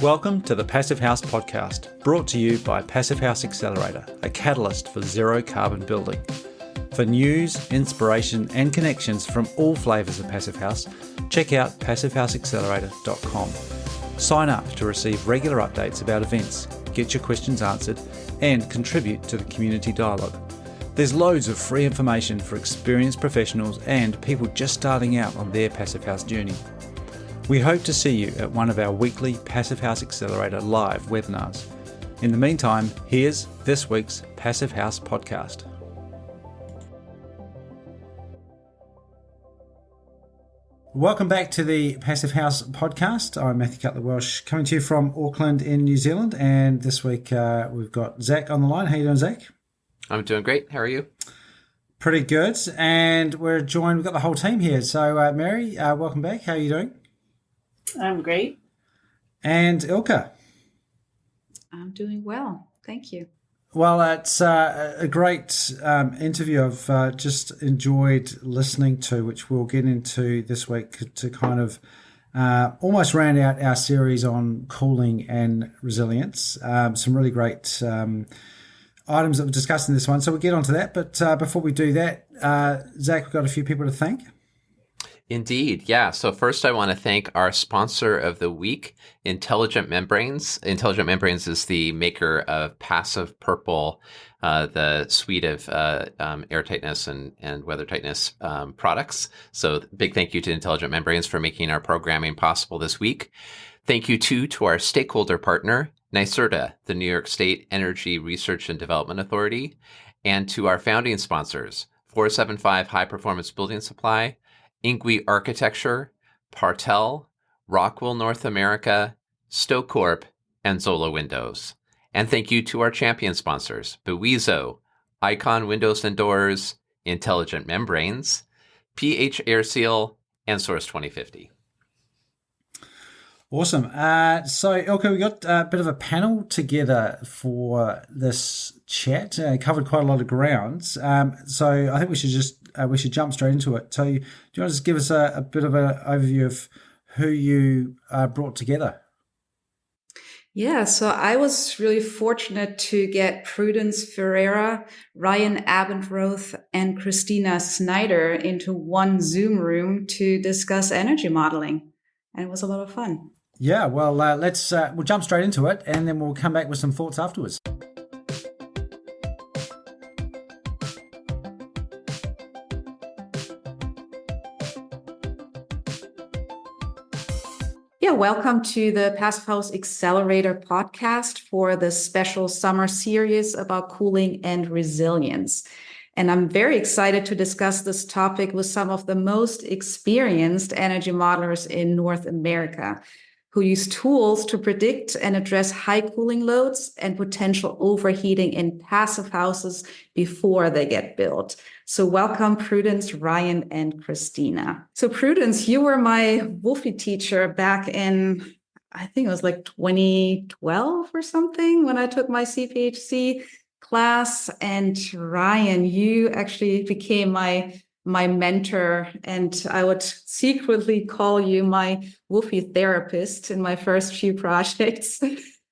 Welcome to the Passive House podcast, brought to you by Passive House Accelerator, a catalyst for zero carbon building. For news, inspiration, and connections from all flavours of Passive House, check out passivehouseaccelerator.com. Sign up to receive regular updates about events, get your questions answered, and contribute to the community dialogue. There's loads of free information for experienced professionals and people just starting out on their Passive House journey. We hope to see you at one of our weekly Passive House Accelerator live webinars. In the meantime, here's this week's Passive House podcast. Welcome back to the Passive House podcast. I'm Matthew Cutler-Welsh, coming to you from Auckland in New Zealand. And this week we've got Zach on the line. How you doing, Zach? I'm doing great. How are you? Pretty good. And we've got the whole team here. So Mary, welcome back. How are you doing? I'm great. And Ilka? I'm doing well. Thank you. Well, it's a great interview I've just enjoyed listening to, which we'll get into this week to kind of almost round out our series on cooling and resilience. Some really great items that we've discussed in this one, so we'll get onto that. But before we do that, Zach, we've got a few people to thank. Indeed. Yeah. So first I want to thank our sponsor of the week, Intelligent Membranes. Intelligent Membranes is the maker of Passive Purple, the suite of air tightness and weather tightness products. So big thank you to Intelligent Membranes for making our programming possible this week. Thank you too to our stakeholder partner, NYSERDA, the New York State Energy Research and Development Authority, and to our founding sponsors, 475 High Performance Building Supply, Ingui Architecture, Partel, Rockwell North America, StoCorp, and Zola Windows. And thank you to our champion sponsors, Bewizo, Icon Windows and Doors, Intelligent Membranes, PH Air Seal, and Source 2050. Awesome. So, Ilka, we got a bit of a panel together for this chat. Covered quite a lot of grounds. So I think we should jump straight into it. So do you want to just give us a bit of an overview of who you brought together? Yeah, so I was really fortunate to get Prudence Ferreira, Ryan Abendroth, and Christina Snyder into one Zoom room to discuss energy modeling. And it was a lot of fun. Yeah, well, we'll jump straight into it, and then we'll come back with some thoughts afterwards. Yeah, welcome to the Passive House Accelerator podcast for the special summer series about cooling and resilience. And I'm very excited to discuss this topic with some of the most experienced energy modelers in North America, who use tools to predict and address high cooling loads and potential overheating in passive houses before they get built. So welcome, Prudence, Ryan, and Christina. So Prudence, you were my WUFI teacher back in, I think it was like 2012 or something, when I took my CPHC class. And Ryan, you actually became my mentor, and I would secretly call you my WUFI therapist in my first few projects.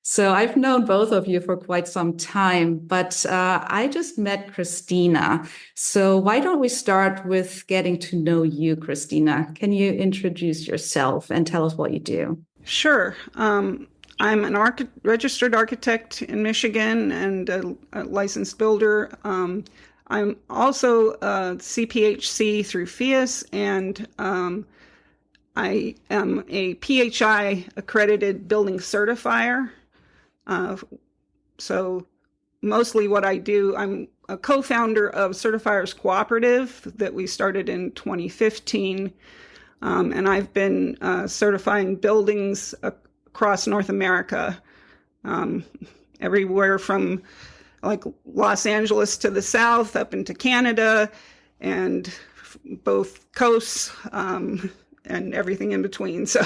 So I've known both of you for quite some time, but I just met Christina. So why don't we start with getting to know you, Christina? Can you introduce yourself and tell us what you do? Sure. I'm an registered architect in Michigan and a licensed builder. I'm also a CPHC through FIAS, and I am a PHI accredited building certifier. So mostly what I do, I'm a co-founder of Certifiers Cooperative that we started in 2015. And I've been certifying buildings across North America, everywhere from like Los Angeles to the south, up into Canada, and both coasts, and everything in between. So,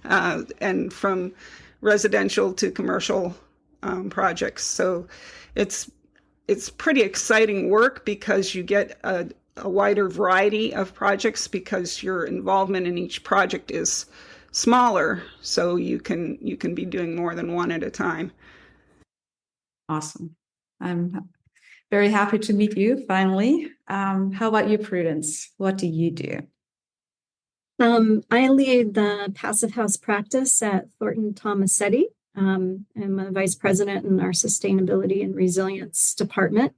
and from residential to commercial projects. So it's pretty exciting work because you get a wider variety of projects because your involvement in each project is smaller, so you can be doing more than one at a time. Awesome. I'm very happy to meet you finally. How about you, Prudence? What do you do? I lead the Passive House practice at Thornton Tomasetti. I'm a vice president in our sustainability and resilience department.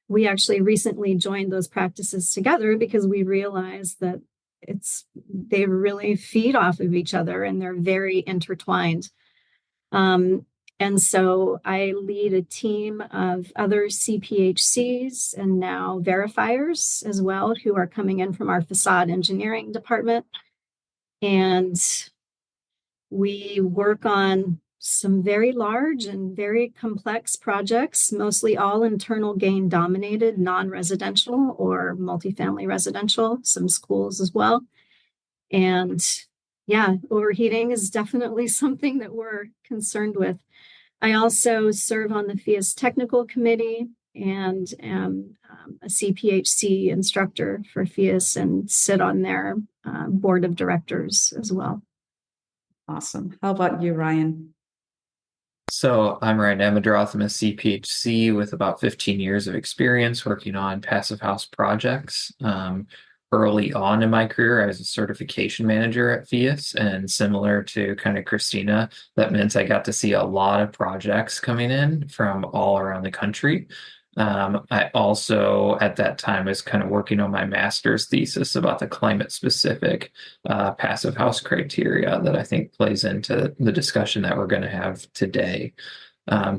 We actually recently joined those practices together because we realized that they really feed off of each other and they're very intertwined. And so I lead a team of other CPHCs and now verifiers as well, who are coming in from our facade engineering department. And we work on some very large and very complex projects, mostly all internal gain dominated, non-residential or multifamily residential, some schools as well. And yeah, overheating is definitely something that we're concerned with. I also serve on the FIAS technical committee and am a CPHC instructor for FIAS and sit on their board of directors as well. Awesome. How about you, Ryan? So I'm Ryan Abendroth. I'm a CPHC with about 15 years of experience working on passive house projects. Early on in my career, I was a certification manager at FIAS, and similar to kind of Christina, that meant I got to see a lot of projects coming in from all around the country. I also, at that time, was kind of working on my master's thesis about the climate-specific passive house criteria that I think plays into the discussion that we're going to have today.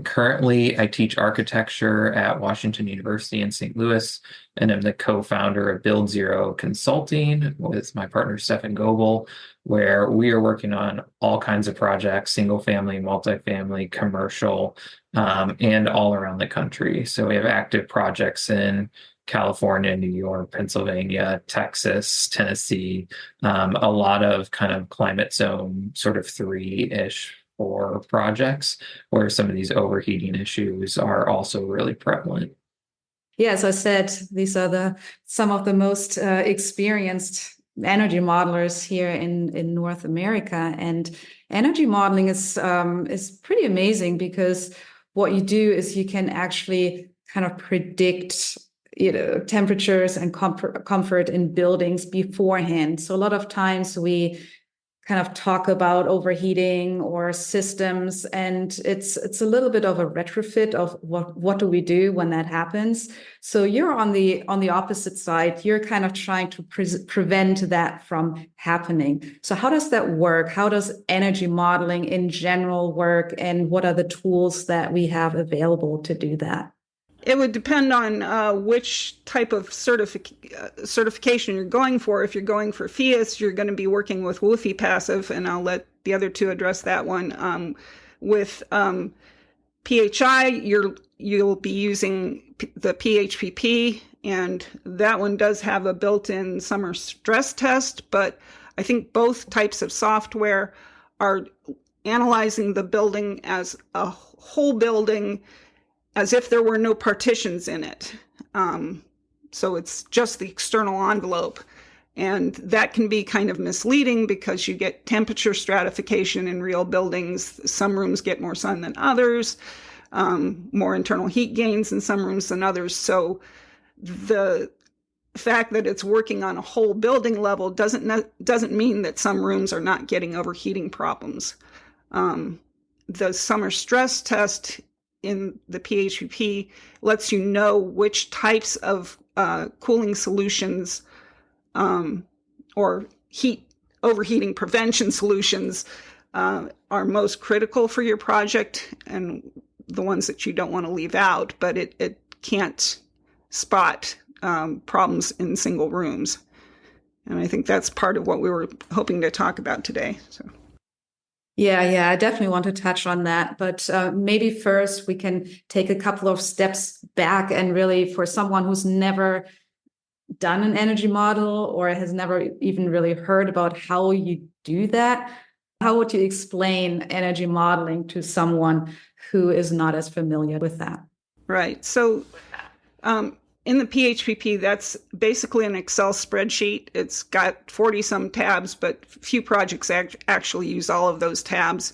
Currently, I teach architecture at Washington University in St. Louis, and I'm the co-founder of Build Zero Consulting with my partner, Stefan Goebel, where we are working on all kinds of projects, single family, multifamily, commercial, and all around the country. So we have active projects in California, New York, Pennsylvania, Texas, Tennessee, a lot of kind of climate zone sort of 3-ish for projects where some of these overheating issues are also really prevalent. Yeah, as I said, these are some of the most experienced energy modelers here in North America, and energy modeling is pretty amazing because what you do is you can actually kind of predict temperatures and comfort in buildings beforehand. So a lot of times we kind of talk about overheating or systems, and it's a little bit of a retrofit of what do we do when that happens. So you're on the opposite side. You're kind of trying to prevent that from happening. So how does that work? How does energy modeling in general work, and what are the tools that we have available to do that? It would depend on which type of certification you're going for. If you're going for FIAS, you're going to be working with WUFI Passive, and I'll let the other two address that one. With PHI, you'll be using the PHPP, and that one does have a built-in summer stress test, but I think both types of software are analyzing the building as a whole building as if there were no partitions in it. So it's just the external envelope. And that can be kind of misleading because you get temperature stratification in real buildings. Some rooms get more sun than others, more internal heat gains in some rooms than others. So the fact that it's working on a whole building level doesn't mean that some rooms are not getting overheating problems. The summer stress test in the PHPP lets you know which types of cooling solutions or overheating prevention solutions are most critical for your project, and the ones that you don't want to leave out, but it can't spot problems in single rooms. And I think that's part of what we were hoping to talk about today. So. Yeah, I definitely want to touch on that. But maybe first we can take a couple of steps back and really, for someone who's never done an energy model or has never even really heard about how you do that, how would you explain energy modeling to someone who is not as familiar with that? Right. So in the PHPP, that's basically an Excel spreadsheet. It's got 40-some tabs, but few projects actually use all of those tabs.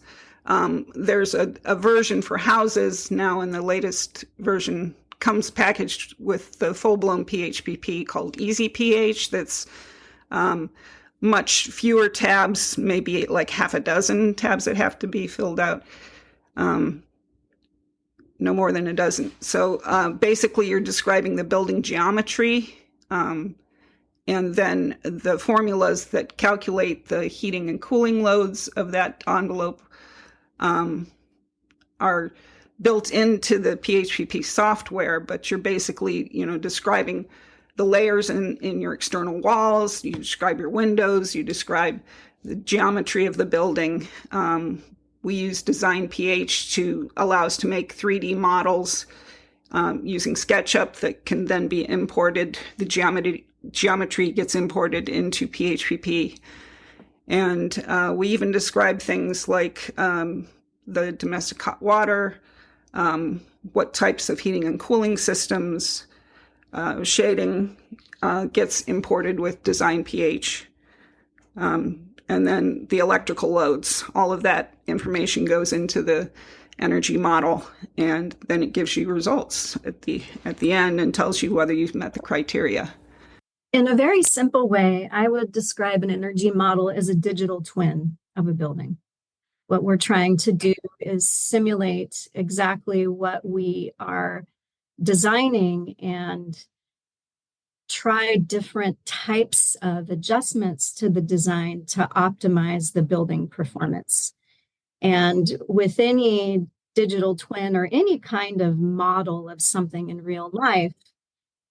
There's a version for houses now, in the latest version comes packaged with the full-blown PHPP called Easy PH. That's much fewer tabs, maybe like half a dozen tabs that have to be filled out. No more than a dozen. So basically you're describing the building geometry, and then the formulas that calculate the heating and cooling loads of that envelope are built into the PHPP software, but you're basically, describing the layers in your external walls, you describe your windows, you describe the geometry of the building. We use Design PH to allow us to make 3D models using SketchUp that can then be imported. The geometry gets imported into PHPP. And we even describe things like the domestic hot water, what types of heating and cooling systems, shading gets imported with Design PH. And then the electrical loads, all of that information goes into the energy model, and then it gives you results at the end and tells you whether you've met the criteria. In a very simple way, I would describe an energy model as a digital twin of a building. What we're trying to do is simulate exactly what we are designing and try different types of adjustments to the design to optimize the building performance. And with any digital twin or any kind of model of something in real life,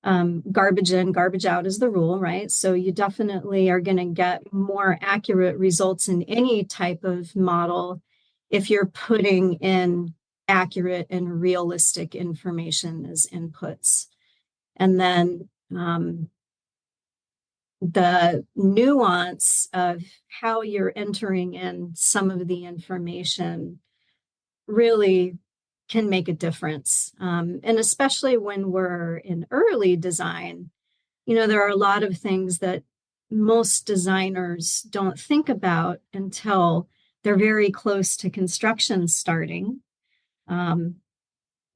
garbage in, garbage out is the rule, right? So you definitely are going to get more accurate results in any type of model if you're putting in accurate and realistic information as inputs. And then the nuance of how you're entering in some of the information really can make a difference. And especially when we're in early design, there are a lot of things that most designers don't think about until they're very close to construction starting,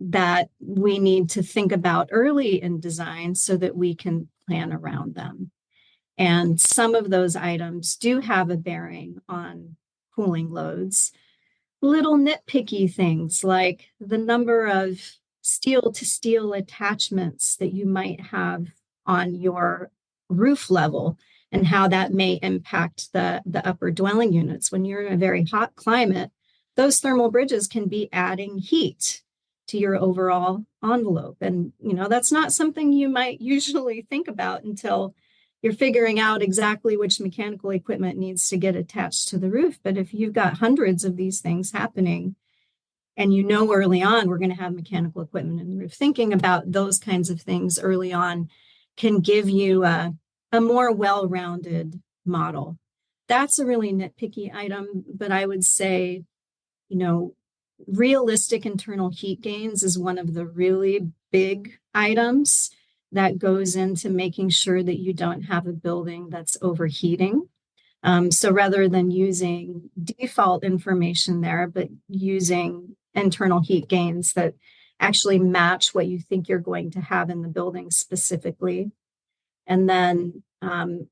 that we need to think about early in design so that we can plan around them. And some of those items do have a bearing on cooling loads. Little nitpicky things like the number of steel to steel attachments that you might have on your roof level and how that may impact the upper dwelling units. When you're in a very hot climate, those thermal bridges can be adding heat to your overall envelope. And, that's not something you might usually think about until you're figuring out exactly which mechanical equipment needs to get attached to the roof. But if you've got hundreds of these things happening and early on we're going to have mechanical equipment in the roof, thinking about those kinds of things early on can give you a more well-rounded model. That's a really nitpicky item, but I would say, realistic internal heat gains is one of the really big items that goes into making sure that you don't have a building that's overheating. So rather than using default information there, but using internal heat gains that actually match what you think you're going to have in the building specifically. And then,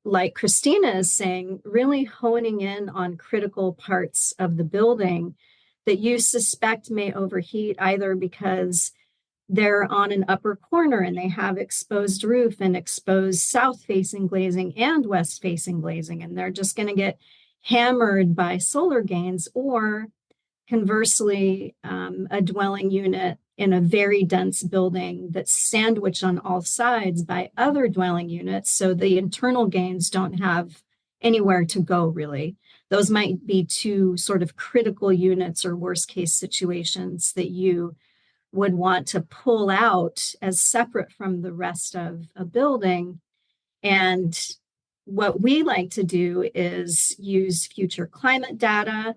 like Christina is saying, really honing in on critical parts of the building that you suspect may overheat, either because they're on an upper corner and they have exposed roof and exposed south-facing glazing and west-facing glazing, and they're just going to get hammered by solar gains, or conversely, a dwelling unit in a very dense building that's sandwiched on all sides by other dwelling units, so the internal gains don't have anywhere to go, really. Those might be two sort of critical units or worst-case situations that you would want to pull out as separate from the rest of a building. And what we like to do is use future climate data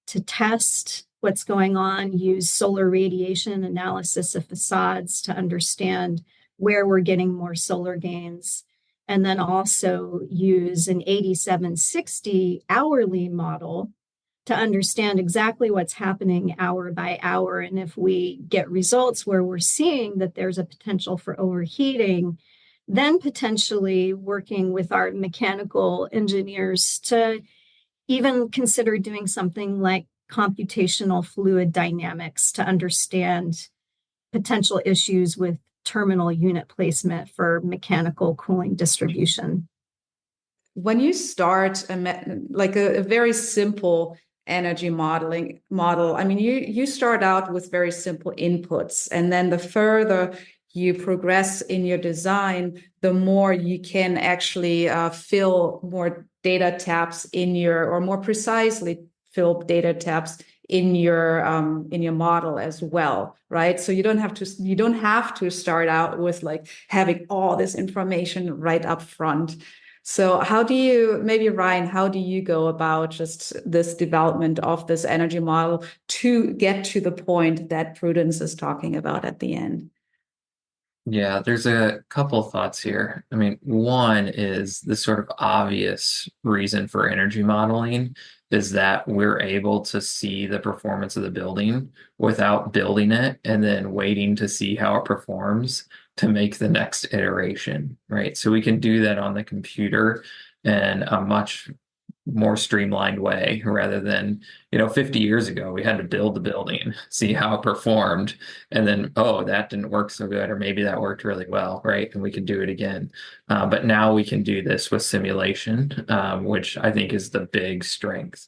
to test what's going on, use solar radiation analysis of facades to understand where we're getting more solar gains, and then also use an 8760 hourly model to understand exactly what's happening hour by hour. And if we get results where we're seeing that there's a potential for overheating, then potentially working with our mechanical engineers to even consider doing something like computational fluid dynamics to understand potential issues with terminal unit placement for mechanical cooling distribution. When you start a very simple energy model, I mean, you start out with very simple inputs, and then the further you progress in your design, the more you can actually fill more data taps or more precisely fill data taps in your model as well, right? So you don't have to start out with like having all this information right up front. So maybe Ryan, how do you go about just this development of this energy model to get to the point that Prudence is talking about at the end? Yeah, there's a couple thoughts here. I mean, one is the sort of obvious reason for energy modeling is that we're able to see the performance of the building without building it and then waiting to see how it performs to make the next iteration, right? So we can do that on the computer in a much more streamlined way rather than 50 years ago we had to build the building, see how it performed, and then that didn't work so good, or maybe that worked really well, right? And we can do it again. But now we can do this with simulation, which I think is the big strength.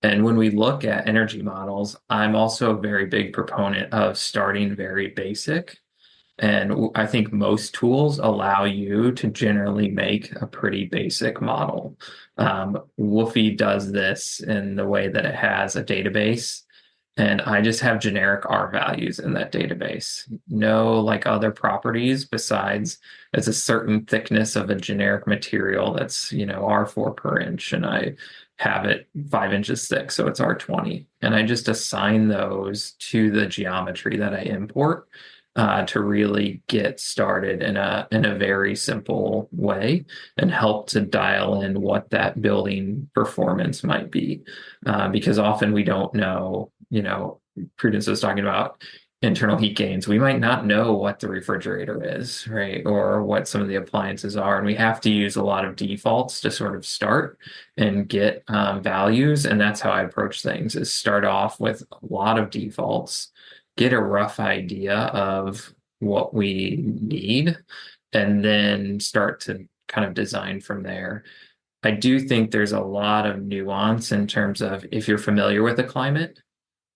And when we look at energy models, I'm also a very big proponent of starting very basic. And I think most tools allow you to generally make a pretty basic model. Woofy does this in the way that it has a database, and I just have generic R values in that database. No like other properties besides it's a certain thickness of a generic material that's R4 per inch, and I have it 5 inches thick, so it's R20. And I just assign those to the geometry that I import to really get started in a very simple way and help to dial in what that building performance might be. Because often we don't know, Prudence was talking about internal heat gains. We might not know what the refrigerator is, right? Or what some of the appliances are. And we have to use a lot of defaults to sort of start and get values. And that's how I approach things, is start off with a lot of defaults, get a rough idea of what we need, and then start to kind of design from there. I do think there's a lot of nuance in terms of if you're familiar with the climate,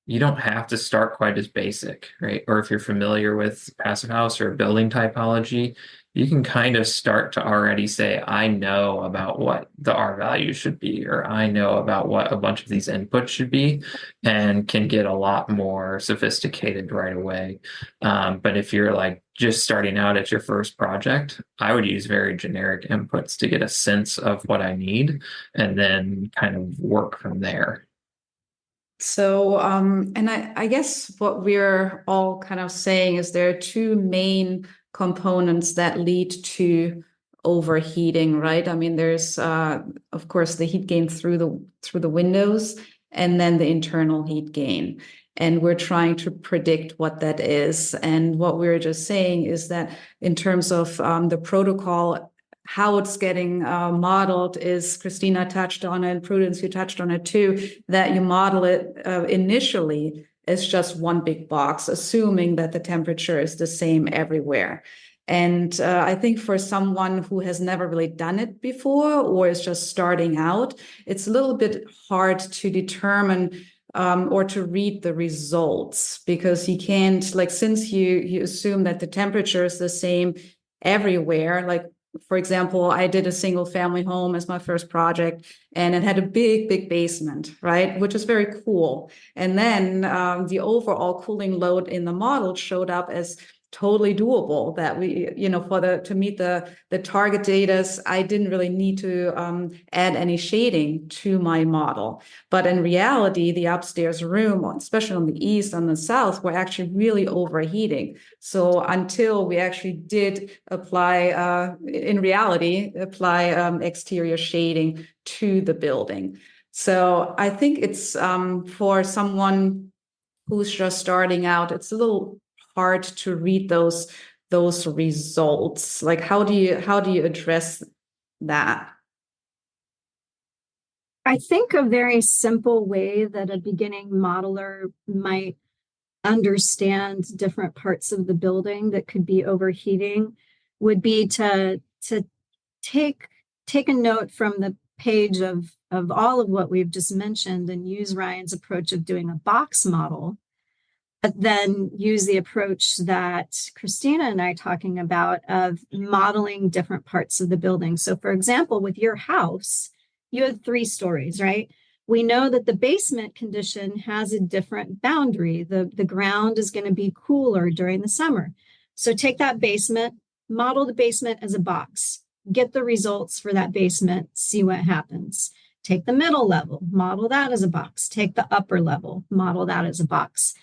you don't have to start quite as basic, right? Or if you're familiar with passive house or building typology, you can kind of start to already say, I know about what the R value should be, or I know about what a bunch of these inputs should be, and can get a lot more sophisticated right away. But if you're like just starting out at your first project, I would use very generic inputs to get a sense of what I need and then kind of work from there. So, and I guess what we're all kind of saying is there are two main components that lead to overheating, right? I mean, there's of course the heat gain through the windows, and then the internal heat gain. And we're trying to predict what that is. And what we're just saying is that in terms of the protocol, how it's getting modeled is, Christina touched on it, Prudence, you touched on it too, that you model it initially as just one big box, assuming that the temperature is the same everywhere. And I think for someone who has never really done it before or is just starting out, it's a little bit hard to determine or to read the results, because you can't, since you assume that the temperature is the same everywhere, for example, I did a single family home as my first project, and it had a big, big basement, right? Which is very cool. And then the overall cooling load in the model showed up as totally doable, that we, to meet the target data, I didn't really need to add any shading to my model. But in reality, the upstairs room, especially on the east and the south, were actually really overheating. So until we actually did apply, exterior shading to the building. So I think it's for someone who's just starting out, it's a little hard to read those results. Like, how do you address that? I think a very simple way that a beginning modeler might understand different parts of the building that could be overheating would be to take a note from the page of all of what we've just mentioned and use Ryan's approach of doing a box model, but then use the approach that Christina and I are talking about of modeling different parts of the building. So for example, with your house, you have 3 stories, right? We know that the basement condition has a different boundary. The ground is going to be cooler during the summer. So take that basement, model the basement as a box, get the results for that basement, see what happens. Take the middle level, model that as a box. Take the upper level, model that as a box.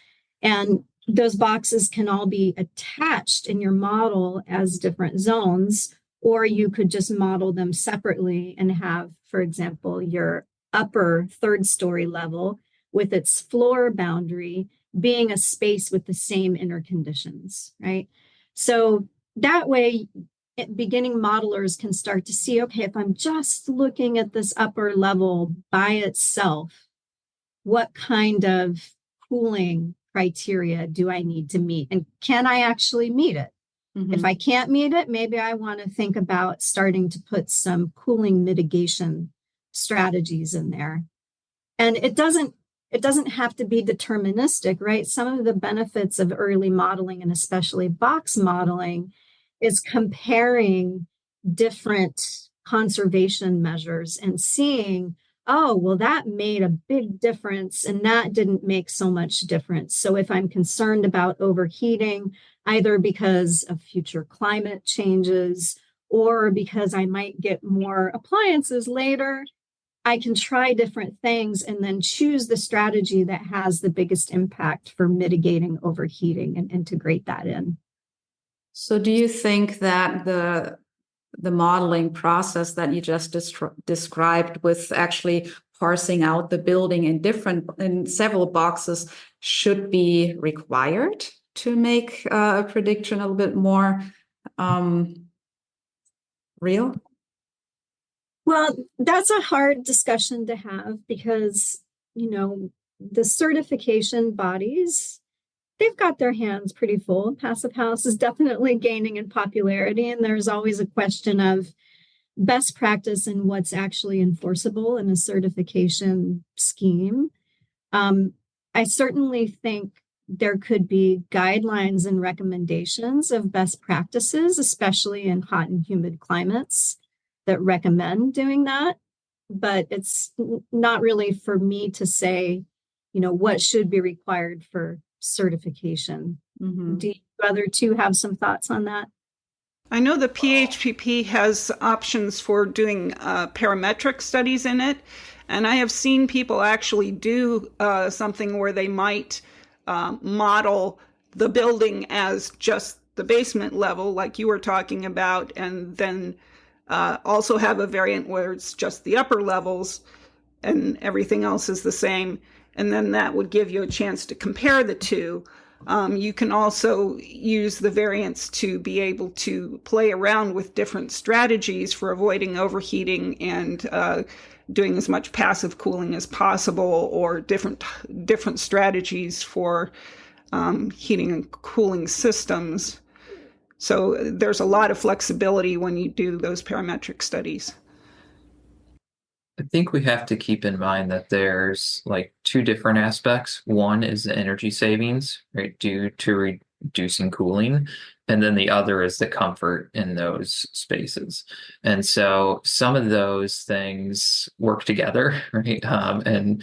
And those boxes can all be attached in your model as different zones, or you could just model them separately and have, for example, your upper 3rd story level with its floor boundary being a space with the same inner conditions, right? So that way, beginning modelers can start to see, okay, if I'm just looking at this upper level by itself, what kind of cooling criteria do I need to meet? And can I actually meet it? Mm-hmm. If I can't meet it, maybe I want to think about starting to put some cooling mitigation strategies in there. And it doesn't have to be deterministic, right? Some of the benefits of early modeling, and especially box modeling, is comparing different conservation measures and seeing, oh, well, that made a big difference and that didn't make so much difference. So if I'm concerned about overheating, either because of future climate changes or because I might get more appliances later, I can try different things and then choose the strategy that has the biggest impact for mitigating overheating and integrate that in. So do you think that the modeling process that you just described with actually parsing out the building in several boxes should be required to make a prediction a little bit more real? Well, that's a hard discussion to have because, the certification bodies, they've got their hands pretty full. Passive House is definitely gaining in popularity, and there's always a question of best practice and what's actually enforceable in a certification scheme. I certainly think there could be guidelines and recommendations of best practices, especially in hot and humid climates, that recommend doing that. But it's not really for me to say, what should be required for certification. Mm-hmm. Do you other two have some thoughts on that? I know the PHPP has options for doing parametric studies in it, and I have seen people actually do something where they might model the building as just the basement level, like you were talking about, and then also have a variant where it's just the upper levels and everything else is the same. And then that would give you a chance to compare the two. You can also use the variants to be able to play around with different strategies for avoiding overheating and doing as much passive cooling as possible, or different strategies for heating and cooling systems. So there's a lot of flexibility when you do those parametric studies. I think we have to keep in mind that there's like 2 different aspects. One is the energy savings, right, due to reducing cooling. And then the other is the comfort in those spaces. And so some of those things work together, right? And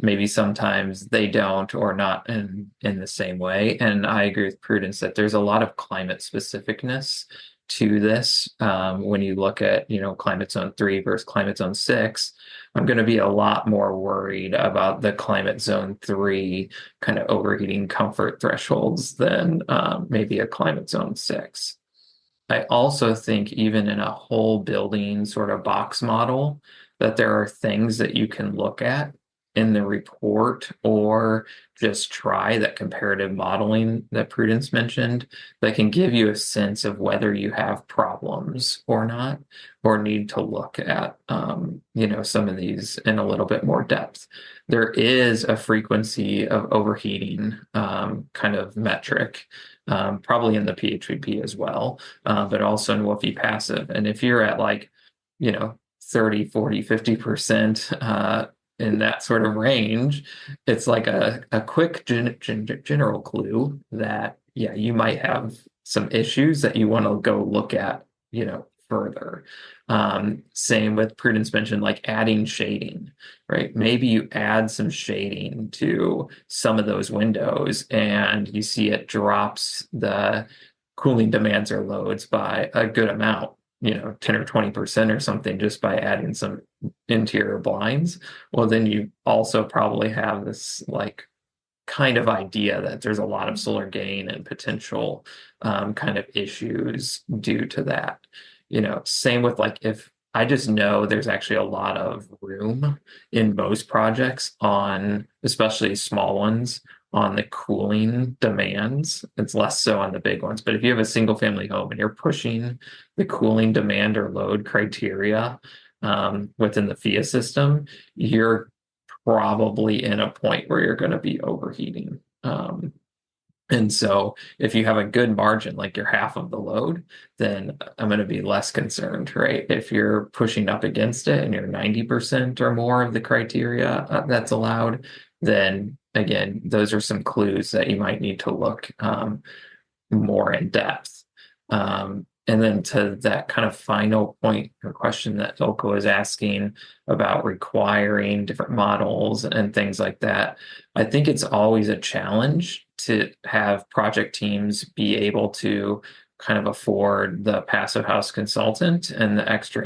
maybe sometimes they don't, or not in the same way. And I agree with Prudence that there's a lot of climate specificness to this. When you look at, climate zone 3 versus climate zone 6, I'm going to be a lot more worried about the climate zone 3 kind of overheating comfort thresholds than maybe a climate zone 6. I also think even in a whole building sort of box model, that there are things that you can look at in the report or just try that comparative modeling that Prudence mentioned that can give you a sense of whether you have problems or not, or need to look at, some of these in a little bit more depth. There is a frequency of overheating kind of metric, probably in the PHVP as well, but also in WFE passive. And if you're at 30, 40, 50% in that sort of range, it's like a quick general clue that, you might have some issues that you want to go look at, further. Same with Prudence mentioned, like adding shading, right? Maybe you add some shading to some of those windows and you see it drops the cooling demands or loads by a good amount, 10 or 20% or something, just by adding some interior blinds. Well, then you also probably have this kind of idea that there's a lot of solar gain and potential kind of issues due to that. Same with if I just know there's actually a lot of room in most projects on, especially small ones, on the cooling demands. It's less so on the big ones. But if you have a single family home and you're pushing the cooling demand or load criteria within the FIA system, you're probably in a point where you're going to be overheating. And so if you have a good margin, like you're half of the load, then I'm going to be less concerned, right? If you're pushing up against it and you're 90% or more of the criteria that's allowed, then again, those are some clues that you might need to look more in depth. And then to that kind of final point or question that Ilka was asking about requiring different models and things like that, I think it's always a challenge to have project teams be able to kind of afford the passive house consultant and the extra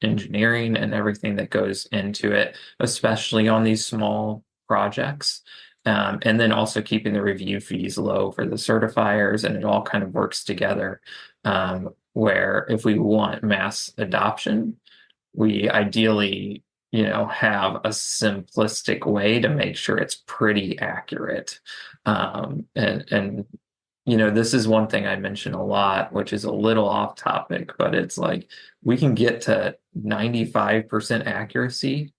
engineering and everything that goes into it, especially on these small projects. And then also keeping the review fees low for the certifiers, and it all kind of works together. Where if we want mass adoption, we ideally, have a simplistic way to make sure it's pretty accurate. And this is one thing I mention a lot, which is a little off topic, but it's we can get to 95% accuracy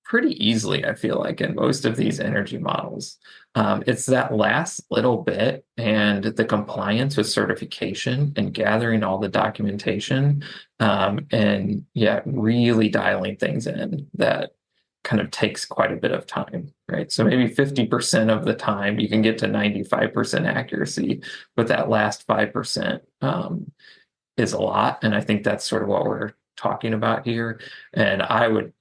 pretty easily, I feel like, in most of these energy models. It's that last little bit and the compliance with certification and gathering all the documentation and really dialing things in that kind of takes quite a bit of time, right? So maybe 50% of the time you can get to 95% accuracy, but that last 5% is a lot. And I think that's sort of what we're talking about here. And I would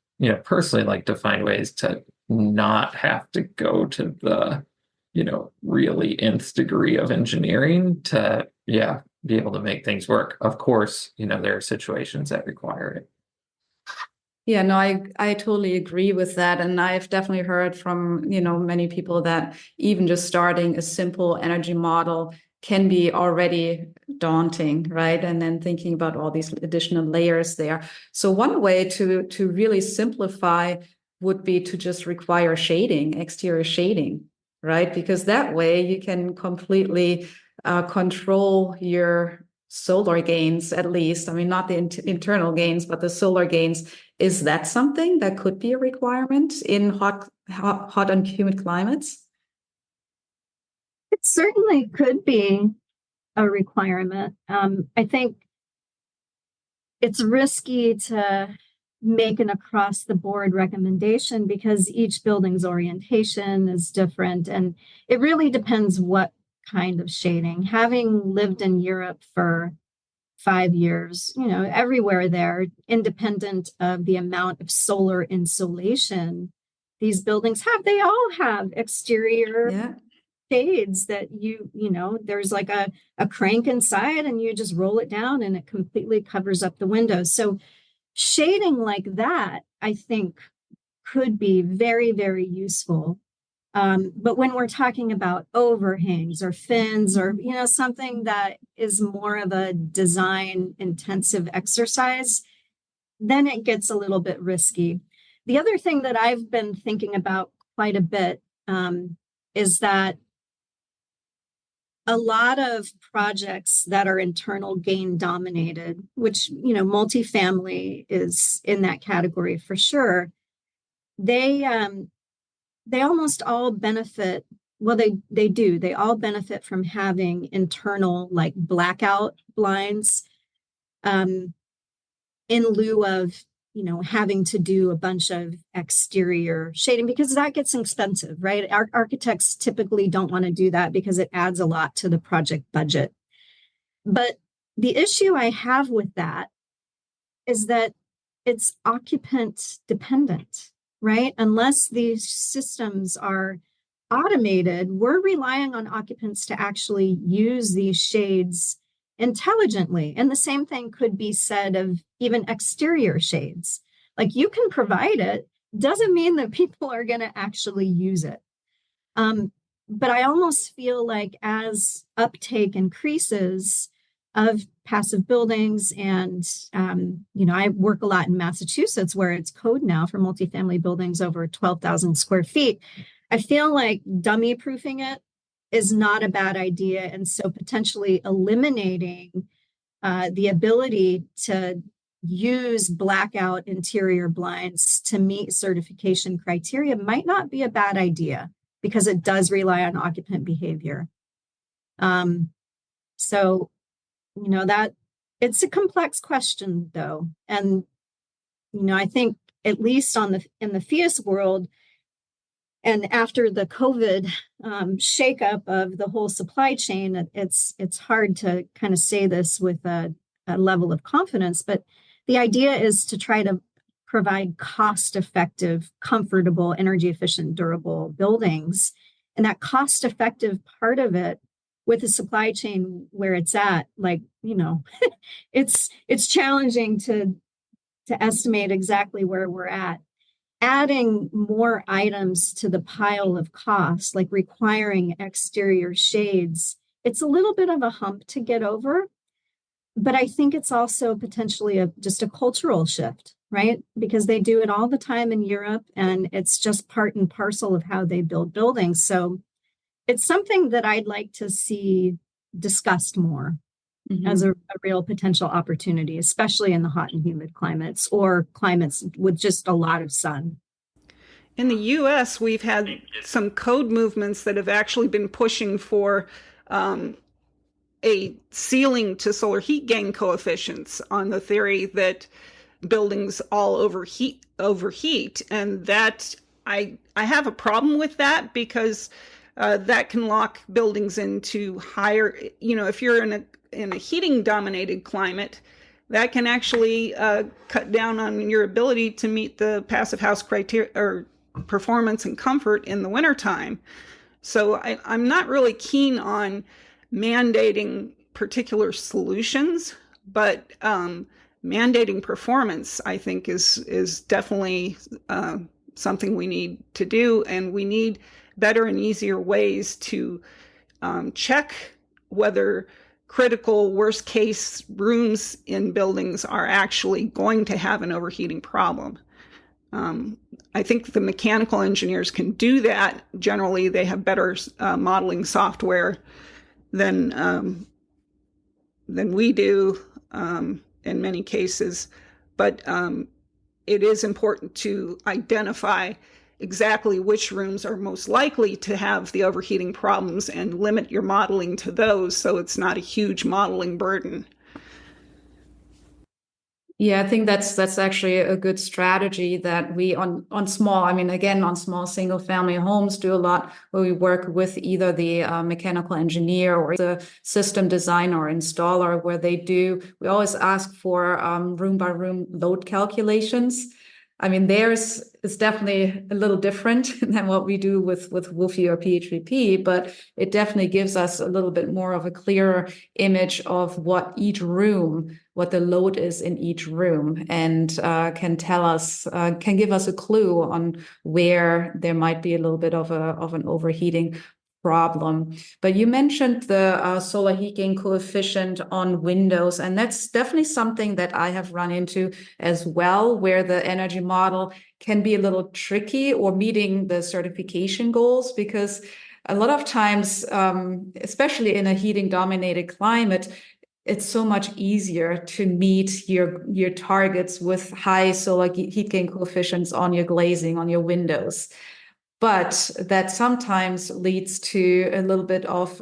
personally like to find ways to not have to go to the, really nth degree of engineering to, be able to make things work. Of course, there are situations that require it. Yeah, no, I totally agree with that. And I've definitely heard from, many people that even just starting a simple energy model can be already daunting, right? And then thinking about all these additional layers there. So one way to really simplify would be to just require shading, exterior shading, right? Because that way you can completely control your solar gains, at least. I mean, not the internal gains, but the solar gains. Is that something that could be a requirement in hot and humid climates? It certainly could be a requirement. I think it's risky to make an across-the-board recommendation because each building's orientation is different, and it really depends what kind of shading. Having lived in Europe for 5 years, everywhere there, independent of the amount of solar insulation these buildings have, they all have exterior shades that there's like a crank inside and you just roll it down and it completely covers up the windows. So shading like that, I think, could be very, very useful. But when we're talking about overhangs or fins or, something that is more of a design intensive exercise, then it gets a little bit risky. The other thing that I've been thinking about quite a bit is that a lot of projects that are internal gain dominated, which, multifamily is in that category for sure, they almost all benefit. Well, they do. They all benefit from having internal like blackout blinds in lieu of, having to do a bunch of exterior shading, because that gets expensive, right? Our architects typically don't want to do that because it adds a lot to the project budget. But the issue I have with that is that it's occupant dependent, right? Unless these systems are automated, we're relying on occupants to actually use these shades intelligently. And the same thing could be said of even exterior shades. Like, you can provide it, doesn't mean that people are going to actually use it. But I almost feel like as uptake increases of passive buildings, and I work a lot in Massachusetts where it's code now for multifamily buildings over 12,000 square feet. I feel like dummy proofing it is not a bad idea. And so potentially eliminating the ability to use blackout interior blinds to meet certification criteria might not be a bad idea, because it does rely on occupant behavior. So, that it's a complex question though. And, I think at least in the FIAS world, and after the COVID shakeup of the whole supply chain, it's hard to kind of say this with a level of confidence, but the idea is to try to provide cost-effective, comfortable, energy-efficient, durable buildings. And that cost-effective part of it, with the supply chain where it's at, like, it's challenging to estimate exactly where we're at. Adding more items to the pile of costs, like requiring exterior shades, it's a little bit of a hump to get over. But I think it's also potentially just a cultural shift, right? Because they do it all the time in Europe, and it's just part and parcel of how they build buildings. So it's something that I'd like to see discussed more as a real potential opportunity, especially in the hot and humid climates or climates with just a lot of sun. In the U.S., we've had some code movements that have actually been pushing for a ceiling to solar heat gain coefficients, on the theory that buildings all overheat. And that I have a problem with that, because that can lock buildings into higher, if you're in a heating dominated climate, that can actually cut down on your ability to meet the passive house criteria or performance and comfort in the wintertime. So I'm not really keen on mandating particular solutions, but mandating performance, I think, is definitely something we need to do, and we need better and easier ways to check whether critical worst case rooms in buildings are actually going to have an overheating problem. I think the mechanical engineers can do that. Generally, they have better modeling software than we do in many cases. But it is important to identify exactly which rooms are most likely to have the overheating problems and limit your modeling to those, so it's not a huge modeling burden. Yeah, I think that's actually a good strategy that we on small, I mean, again, on small single family homes do a lot where we work with either the mechanical engineer or the system designer or installer where we always ask for room by room load calculations. I mean, theirs is definitely a little different than what we do with WUFI or PHVP, but it definitely gives us a little bit more of a clearer image of what the load is in each room, and can give us a clue on where there might be a little bit of an overheating problem. But you mentioned the solar heat gain coefficient on windows, and that's definitely something that I have run into as well, where the energy model can be a little tricky or meeting the certification goals, because a lot of times, especially in a heating dominated climate, it's so much easier to meet your targets with high solar heat gain coefficients on your glazing, on your windows. But that sometimes leads to a little bit of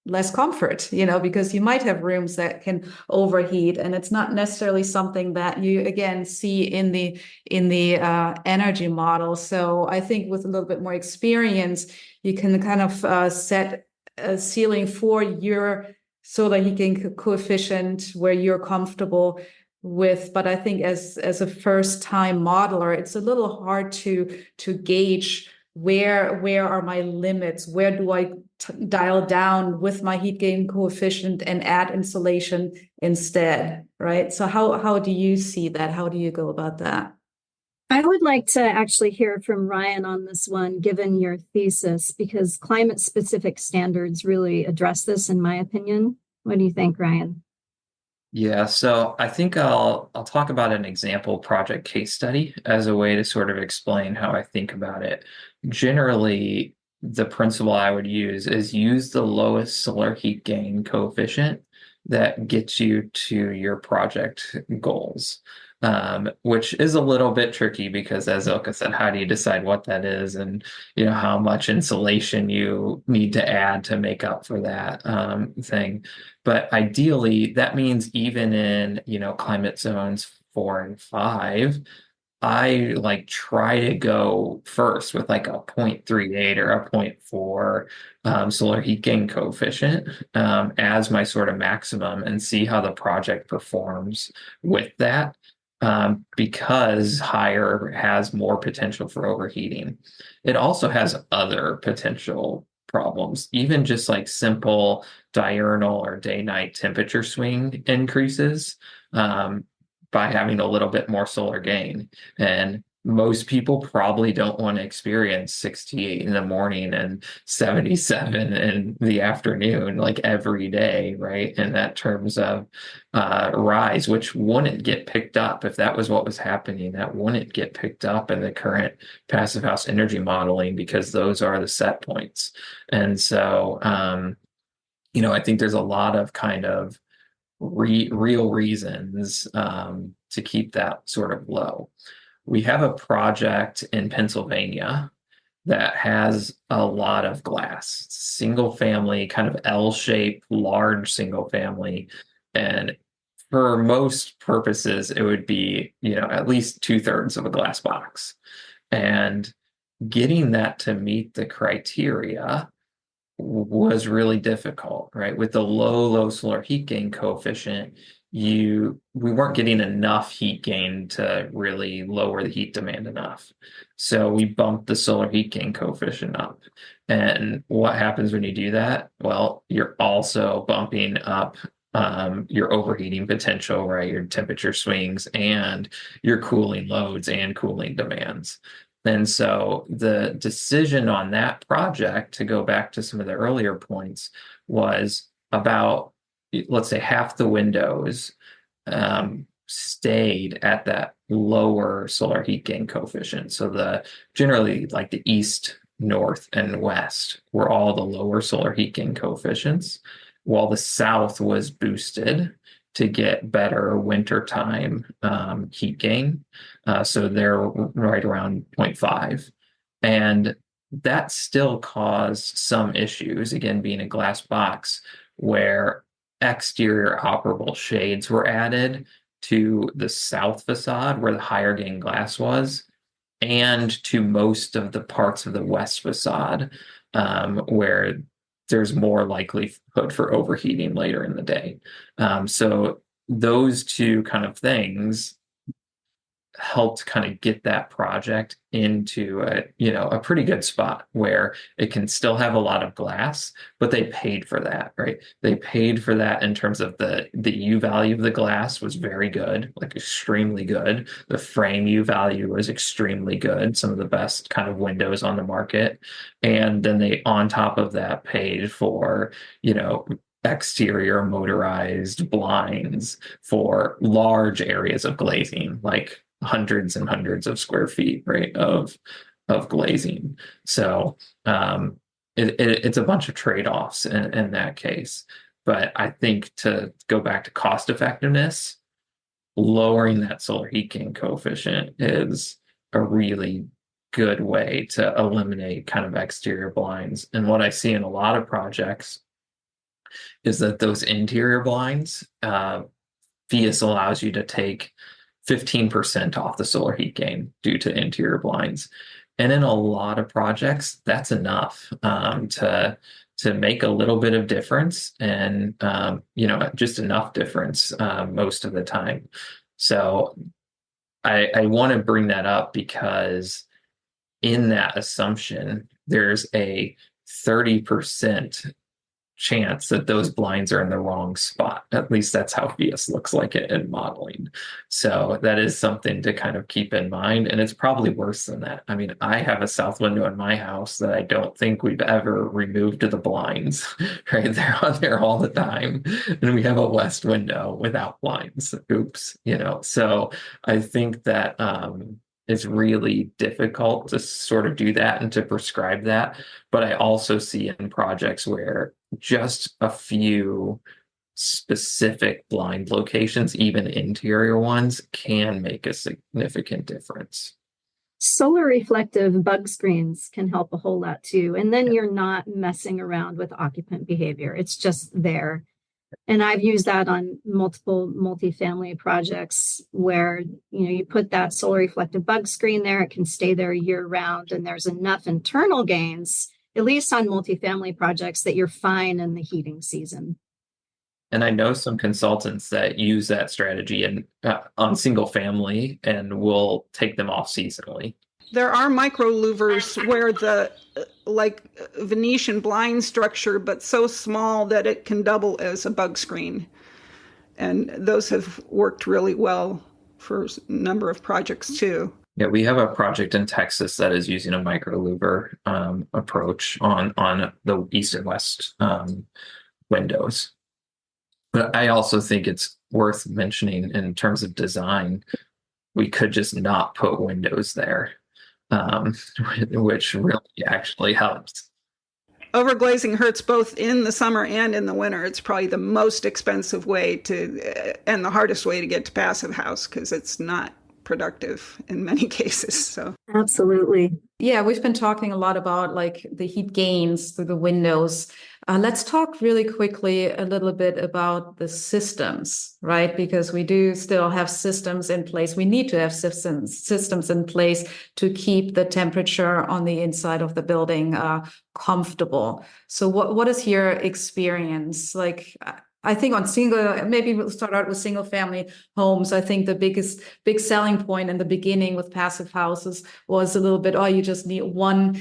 less comfort, because you might have rooms that can overheat, and it's not necessarily something that you again see in the energy model. So I think with a little bit more experience, you can kind of set a ceiling for your solar heat gain coefficient where you're comfortable with. But I think as a first time modeler, it's a little hard to gauge where are my limits, where do I dial down with my heat gain coefficient and add insulation instead, right? So how do you see that? How do you go about that? I would like to actually hear from Ryan on this one, given your thesis, because climate-specific standards really address this, in my opinion. What do you think, Ryan? Yeah, so I think I'll talk about an example project case study as a way to sort of explain how I think about it. Generally, the principle I would use the lowest solar heat gain coefficient that gets you to your project goals, which is a little bit tricky because, as Ilka said, how do you decide what that is, and how much insulation you need to add to make up for that thing. But ideally, that means even in climate zones 4 and 5, I try to go first with like a 0.38 or a 0.4 solar heat gain coefficient as my sort of maximum, and see how the project performs with that, because higher has more potential for overheating. It also has other potential problems, even just like simple diurnal or day-night temperature swing increases by having a little bit more solar gain. And most people probably don't want to experience 68 in the morning and 77 in the afternoon, like every day, right? In that terms of rise, which wouldn't get picked up if that was what was happening. That wouldn't get picked up in the current passive house energy modeling, because those are the set points. And so, I think there's a lot of kind of real reasons to keep that sort of low. We have a project in Pennsylvania that has a lot of glass, single family, kind of L-shaped, large single family. And for most purposes, it would be, at least 2/3 of a glass box. And getting that to meet the criteria was really difficult, right? With the low solar heat gain coefficient, we weren't getting enough heat gain to really lower the heat demand enough. So we bumped the solar heat gain coefficient up. And what happens when you do that? Well, you're also bumping up your overheating potential, right? Your temperature swings and your cooling loads and cooling demands. And so the decision on that project, to go back to some of the earlier points, was about, let's say, half the windows stayed at that lower solar heat gain coefficient. So generally like the east, north, and west were all the lower solar heat gain coefficients, while the south was boosted to get better wintertime heat gain. So they're right around 0.5. And that still caused some issues, again, being a glass box, where exterior operable shades were added to the south facade where the higher gain glass was, and to most of the parts of the west facade where there's more likelihood for overheating later in the day. So those two kind of things helped kind of get that project into a pretty good spot where it can still have a lot of glass, but they paid for that, right? They paid for that in terms of the U value of the glass was very good, like extremely good. The frame U value was extremely good, some of the best kind of windows on the market. And then they, on top of that, paid for, exterior motorized blinds for large areas of glazing, like hundreds and hundreds of square feet, right, of glazing. So it's a bunch of trade-offs in that case. But I think, to go back to cost effectiveness, lowering that solar heat gain coefficient is a really good way to eliminate kind of exterior blinds. And what I see in a lot of projects is that those interior blinds, FIAS allows you to take 15% off the solar heat gain due to interior blinds. And in a lot of projects, that's enough to make a little bit of difference, and just enough difference most of the time. So I want to bring that up because in that assumption, there's a 30% chance that those blinds are in the wrong spot. At least that's how FIAS looks like it in modeling. So that is something to kind of keep in mind. And it's probably worse than that. I mean, I have a south window in my house that I don't think we've ever removed the blinds, right? They're on there all the time. And we have a west window without blinds. Oops, So I think that it's really difficult to sort of do that and to prescribe that. But I also see in projects where just a few specific blind locations, even interior ones, can make a significant difference. Solar reflective bug screens can help a whole lot too. And then you're not messing around with occupant behavior. It's just there. And I've used that on multiple multifamily projects where, you put that solar reflective bug screen there, it can stay there year round, and there's enough internal gains, at least on multifamily projects, that you're fine in the heating season. And I know some consultants that use that strategy on single family and will take them off seasonally. There are micro louvers where the Venetian blind structure, but so small that it can double as a bug screen. And those have worked really well for a number of projects too. Yeah, we have a project in Texas that is using a micro louver approach on the east and west windows. But I also think it's worth mentioning in terms of design, we could just not put windows there. Which really actually helps. Overglazing hurts both in the summer and in the winter. It's probably the most expensive way and the hardest way to get to passive house because it's not productive in many cases. So absolutely. Yeah, we've been talking a lot about the heat gains through the windows. Let's talk really quickly a little bit about the systems, right? Because we do still have systems in place. We need to have systems in place to keep the temperature on the inside of the building comfortable. So what is your experience? I think maybe we'll start out with single family homes. I think the big selling point in the beginning with passive houses was a little bit, you just need one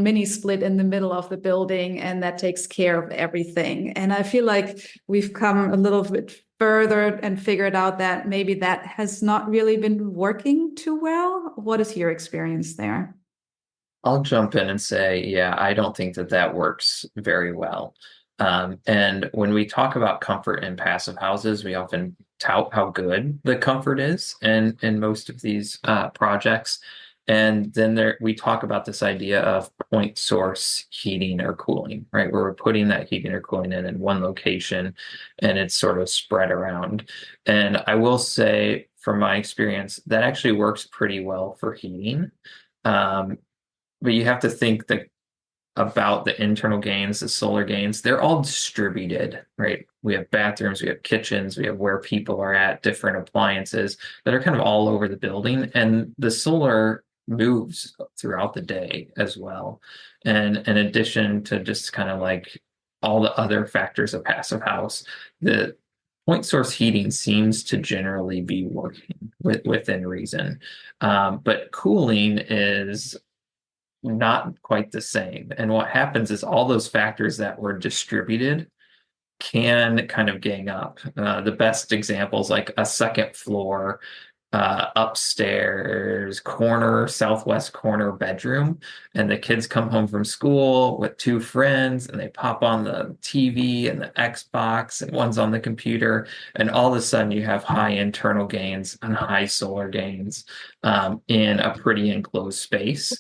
mini split in the middle of the building and that takes care of everything. And I feel like we've come a little bit further and figured out that maybe that has not really been working too well. What is your experience there? I'll jump in and say, yeah, I don't think that works very well. And when we talk about comfort in passive houses, we often tout how good the comfort is in most of these projects. And then we talk about this idea of point source heating or cooling, right? Where we're putting that heating or cooling in one location and it's sort of spread around. And I will say, from my experience, that actually works pretty well for heating. But you have to think that about the internal gains, the solar gains, they're all distributed, right? We have bathrooms, we have kitchens, we have where people are at, different appliances that are kind of all over the building. And the solar moves throughout the day as well. And in addition to just kind of like all the other factors of passive house, the point source heating seems to generally be working within reason. But cooling is not quite the same. And what happens is all those factors that were distributed can kind of gang up. The best examples, like a second floor, upstairs southwest corner bedroom, and the kids come home from school with two friends and they pop on the TV and the Xbox, and one's on the computer, and all of a sudden you have high internal gains and high solar gains in a pretty enclosed space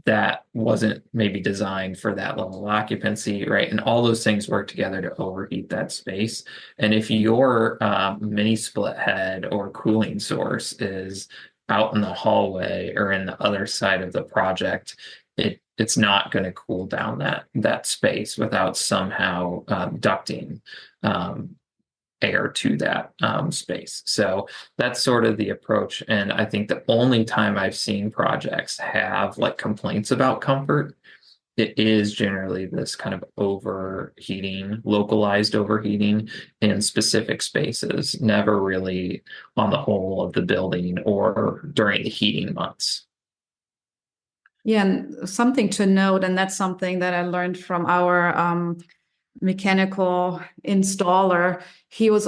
that wasn't maybe designed for that level of occupancy, right? And all those things work together to overheat that space. And if your mini split head or cooling source is out in the hallway or in the other side of the project, it's not going to cool down that space without somehow ducting air to that space. So that's sort of the approach. And I think the only time I've seen projects have like complaints about comfort, it is generally this kind of overheating, localized overheating in specific spaces, never really on the whole of the building or during the heating months. Yeah, and something to note, and that's something that I learned from our mechanical installer. He was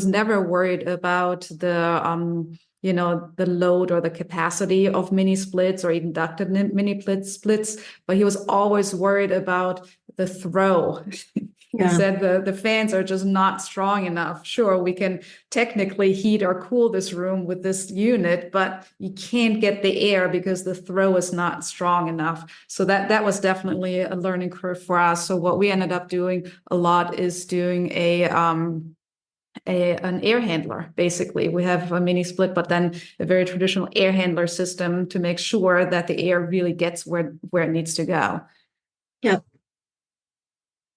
never worried about the the load or the capacity of mini splits or even ducted mini splits, but he was always worried about the throw. He said the fans are just not strong enough. Sure, we can technically heat or cool this room with this unit, but you can't get the air because the throw is not strong enough. So that was definitely a learning curve for us. So what we ended up doing a lot is doing an air handler. Basically, we have a mini split, but then a very traditional air handler system to make sure that the air really gets where it needs to go. Yep.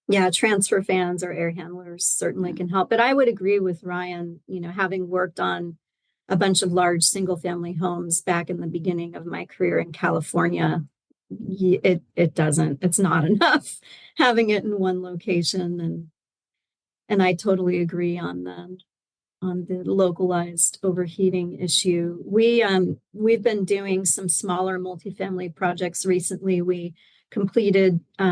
Yeah, transfer fans or air handlers certainly can help. But I would agree with Ryan, having worked on a bunch of large single family homes back in the beginning of my career in California, it's not enough having it in one location. And I totally agree on the localized overheating issue. We've been doing some smaller multifamily projects recently. We completed 2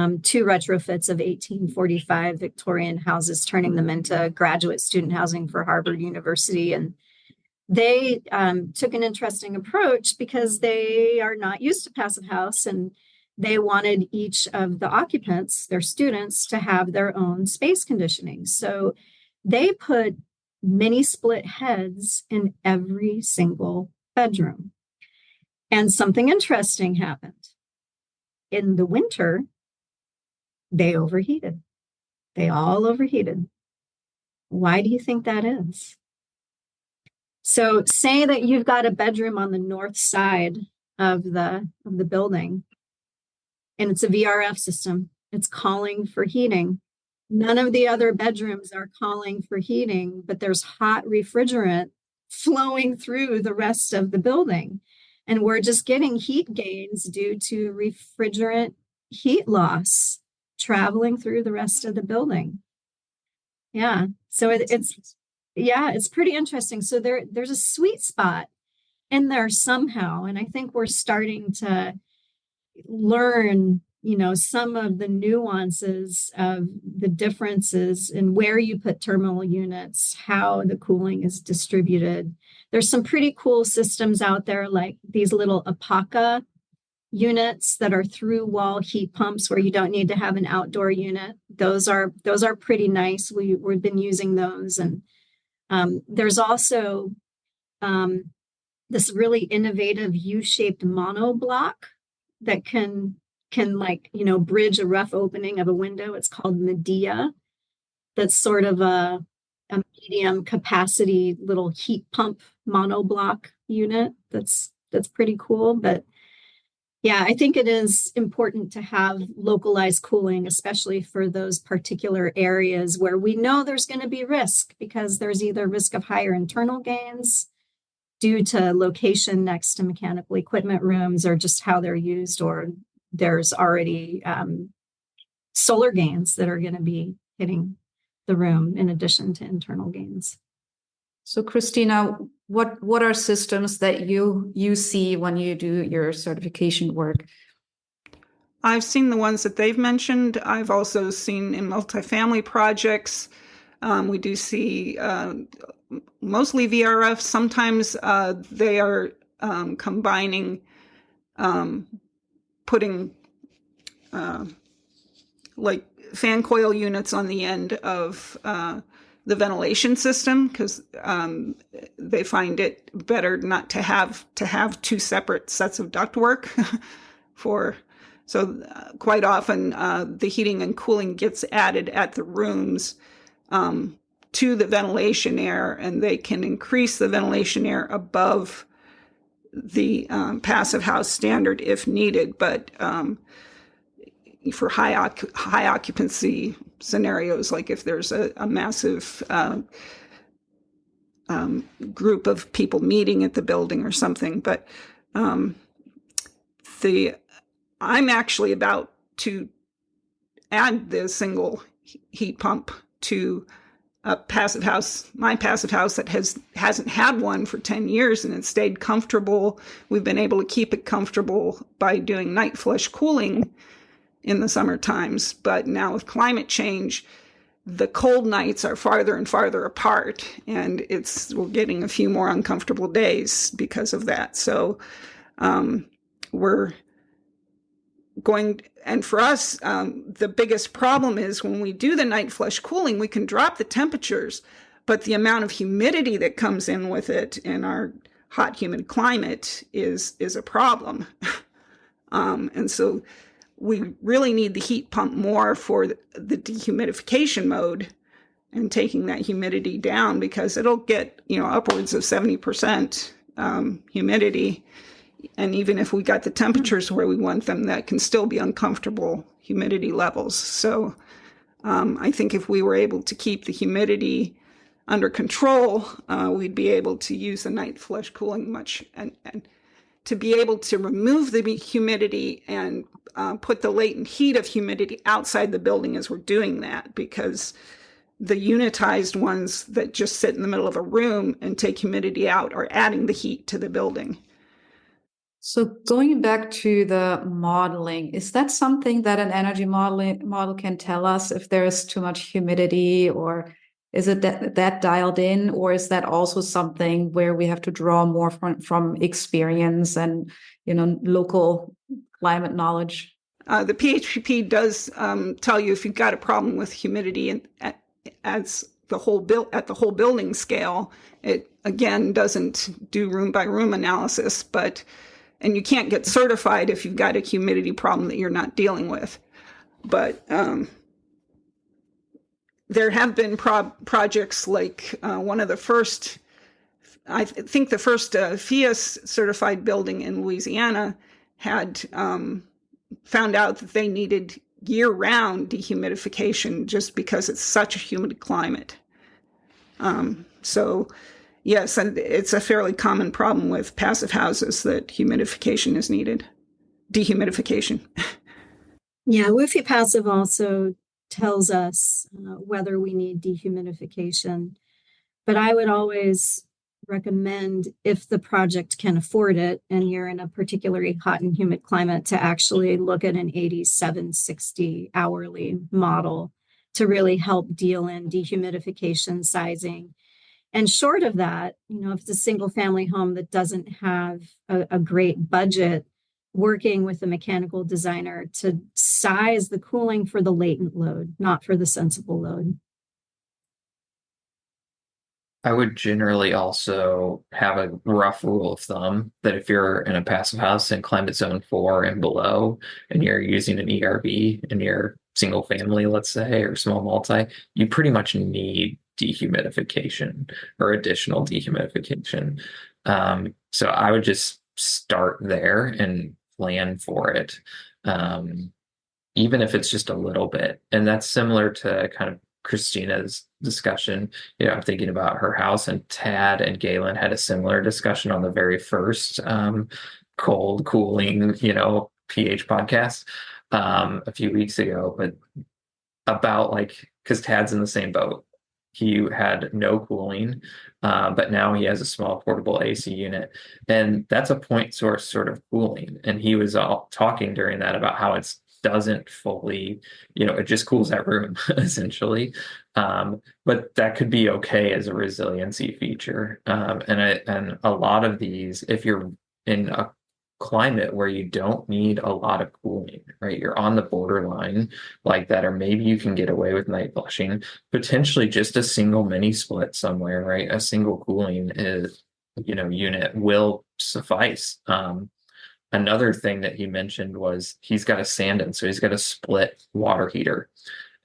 retrofits of 1845 Victorian houses, turning them into graduate student housing for Harvard University. And they took an interesting approach because they are not used to passive house, and they wanted each of the occupants, their students, to have their own space conditioning. So they put mini split heads in every single bedroom. And something interesting happened. In the winter, they overheated. They all overheated. Why do you think that is? So say that you've got a bedroom on the north side of the building, and it's a VRF system. It's calling for heating. None of the other bedrooms are calling for heating, but there's hot refrigerant flowing through the rest of the building. And we're just getting heat gains due to refrigerant heat loss traveling through the rest of the building. Yeah. So it's pretty interesting. So there's a sweet spot in there somehow. And I think we're starting to learn, some of the nuances of the differences in where you put terminal units, how the cooling is distributed. There's some pretty cool systems out there, like these little APACA units that are through wall heat pumps where you don't need to have an outdoor unit. Those are pretty nice. We've been using those. And there's also this really innovative U-shaped monoblock that can bridge a rough opening of a window. It's called Medea. That's sort of a medium capacity little heat pump monoblock unit. That's pretty cool. But Yeah, I think it is important to have localized cooling, especially for those particular areas where we know there's going to be risk, because there's either risk of higher internal gains due to location next to mechanical equipment rooms or just how they're used, or there's already solar gains that are going to be hitting the room in addition to internal gains. So Christina, what are systems that you see when you do your certification work? I've seen the ones that they've mentioned. I've also seen in multifamily projects. We do see mostly VRF. Sometimes they are combining, putting like fan coil units on the end of the ventilation system, because they find it better not to have two separate sets of ductwork for. So quite often the heating and cooling gets added at the rooms to the ventilation air, and they can increase the ventilation air above the passive house standard if needed. But for high occupancy scenarios, like if there's a massive group of people meeting at the building or something. But I'm actually about to add the single heat pump to a passive house, my passive house that hasn't had one for 10 years, and it stayed comfortable. We've been able to keep it comfortable by doing night flush cooling in the summer times. But now with climate change, the cold nights are farther and farther apart, and we're getting a few more uncomfortable days because of that. So we're going, and for us, the biggest problem is when we do the night flush cooling, we can drop the temperatures, but the amount of humidity that comes in with it in our hot, humid climate is a problem. And so we really need the heat pump more for the dehumidification mode and taking that humidity down, because it'll get, upwards of 70% humidity. And even if we got the temperatures where we want them, that can still be uncomfortable humidity levels. So I think if we were able to keep the humidity under control, we'd be able to use the night flush cooling much, and to be able to remove the humidity and put the latent heat of humidity outside the building as we're doing that, because the unitized ones that just sit in the middle of a room and take humidity out are adding the heat to the building. So going back to the modeling, is that something that an energy model can tell us if there's too much humidity, or is it that dialed in, or is that also something where we have to draw more from experience and local climate knowledge? The PHPP does tell you if you've got a problem with humidity at the whole building scale. It again doesn't do room by room analysis, and you can't get certified if you've got a humidity problem that you're not dealing with. But there have been projects like one of the first, I think the first FIAS certified building in Louisiana had found out that they needed year-round dehumidification just because it's such a humid climate. So yes, and it's a fairly common problem with passive houses that humidification is needed, dehumidification. Yeah, Wi-Fi passive also tells us whether we need dehumidification. But I would always recommend, if the project can afford it and you're in a particularly hot and humid climate, to actually look at an 8760 hourly model to really help deal in dehumidification sizing. And short of that, if it's a single family home that doesn't have a great budget, working with a mechanical designer to size the cooling for the latent load, not for the sensible load. I would generally also have a rough rule of thumb that if you're in a passive house in climate zone 4 and below, and you're using an ERV in your single family, let's say, or small multi, you pretty much need dehumidification or additional dehumidification. So I would just start there and plan for it, even if it's just a little bit. And that's similar to kind of Christina's discussion. I'm thinking about her house, and Tad and Galen had a similar discussion on the very first cold cooling, pH podcast a few weeks ago, but about because Tad's in the same boat. He had no cooling, but now he has a small portable AC unit, and that's a point source sort of cooling. And he was all talking during that about how it doesn't fully, it just cools that room essentially. But that could be okay as a resiliency feature. And a lot of these, if you're in a climate where you don't need a lot of cooling, right? You're on the borderline like that, or maybe you can get away with night flushing, potentially just a single mini split somewhere, right? A single cooling unit will suffice. Another thing that he mentioned was he's got a stand-in, so he's got a split water heater.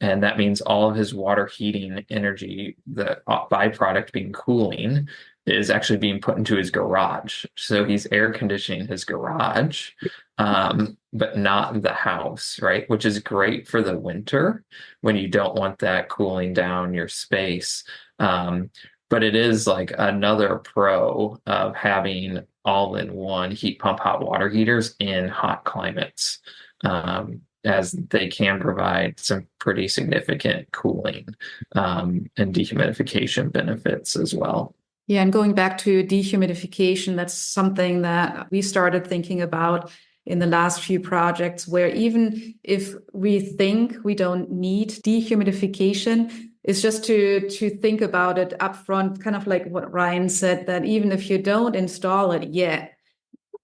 And that means all of his water heating energy, the byproduct being cooling, is actually being put into his garage. So he's air conditioning his garage, but not the house, right? Which is great for the winter when you don't want that cooling down your space. But it is like another pro of having all-in-one heat pump hot water heaters in hot climates, as they can provide some pretty significant cooling and dehumidification benefits as well. Yeah, and going back to dehumidification, that's something that we started thinking about in the last few projects, where even if we think we don't need dehumidification, it's just to think about it upfront, kind of like what Ryan said, that even if you don't install it yet,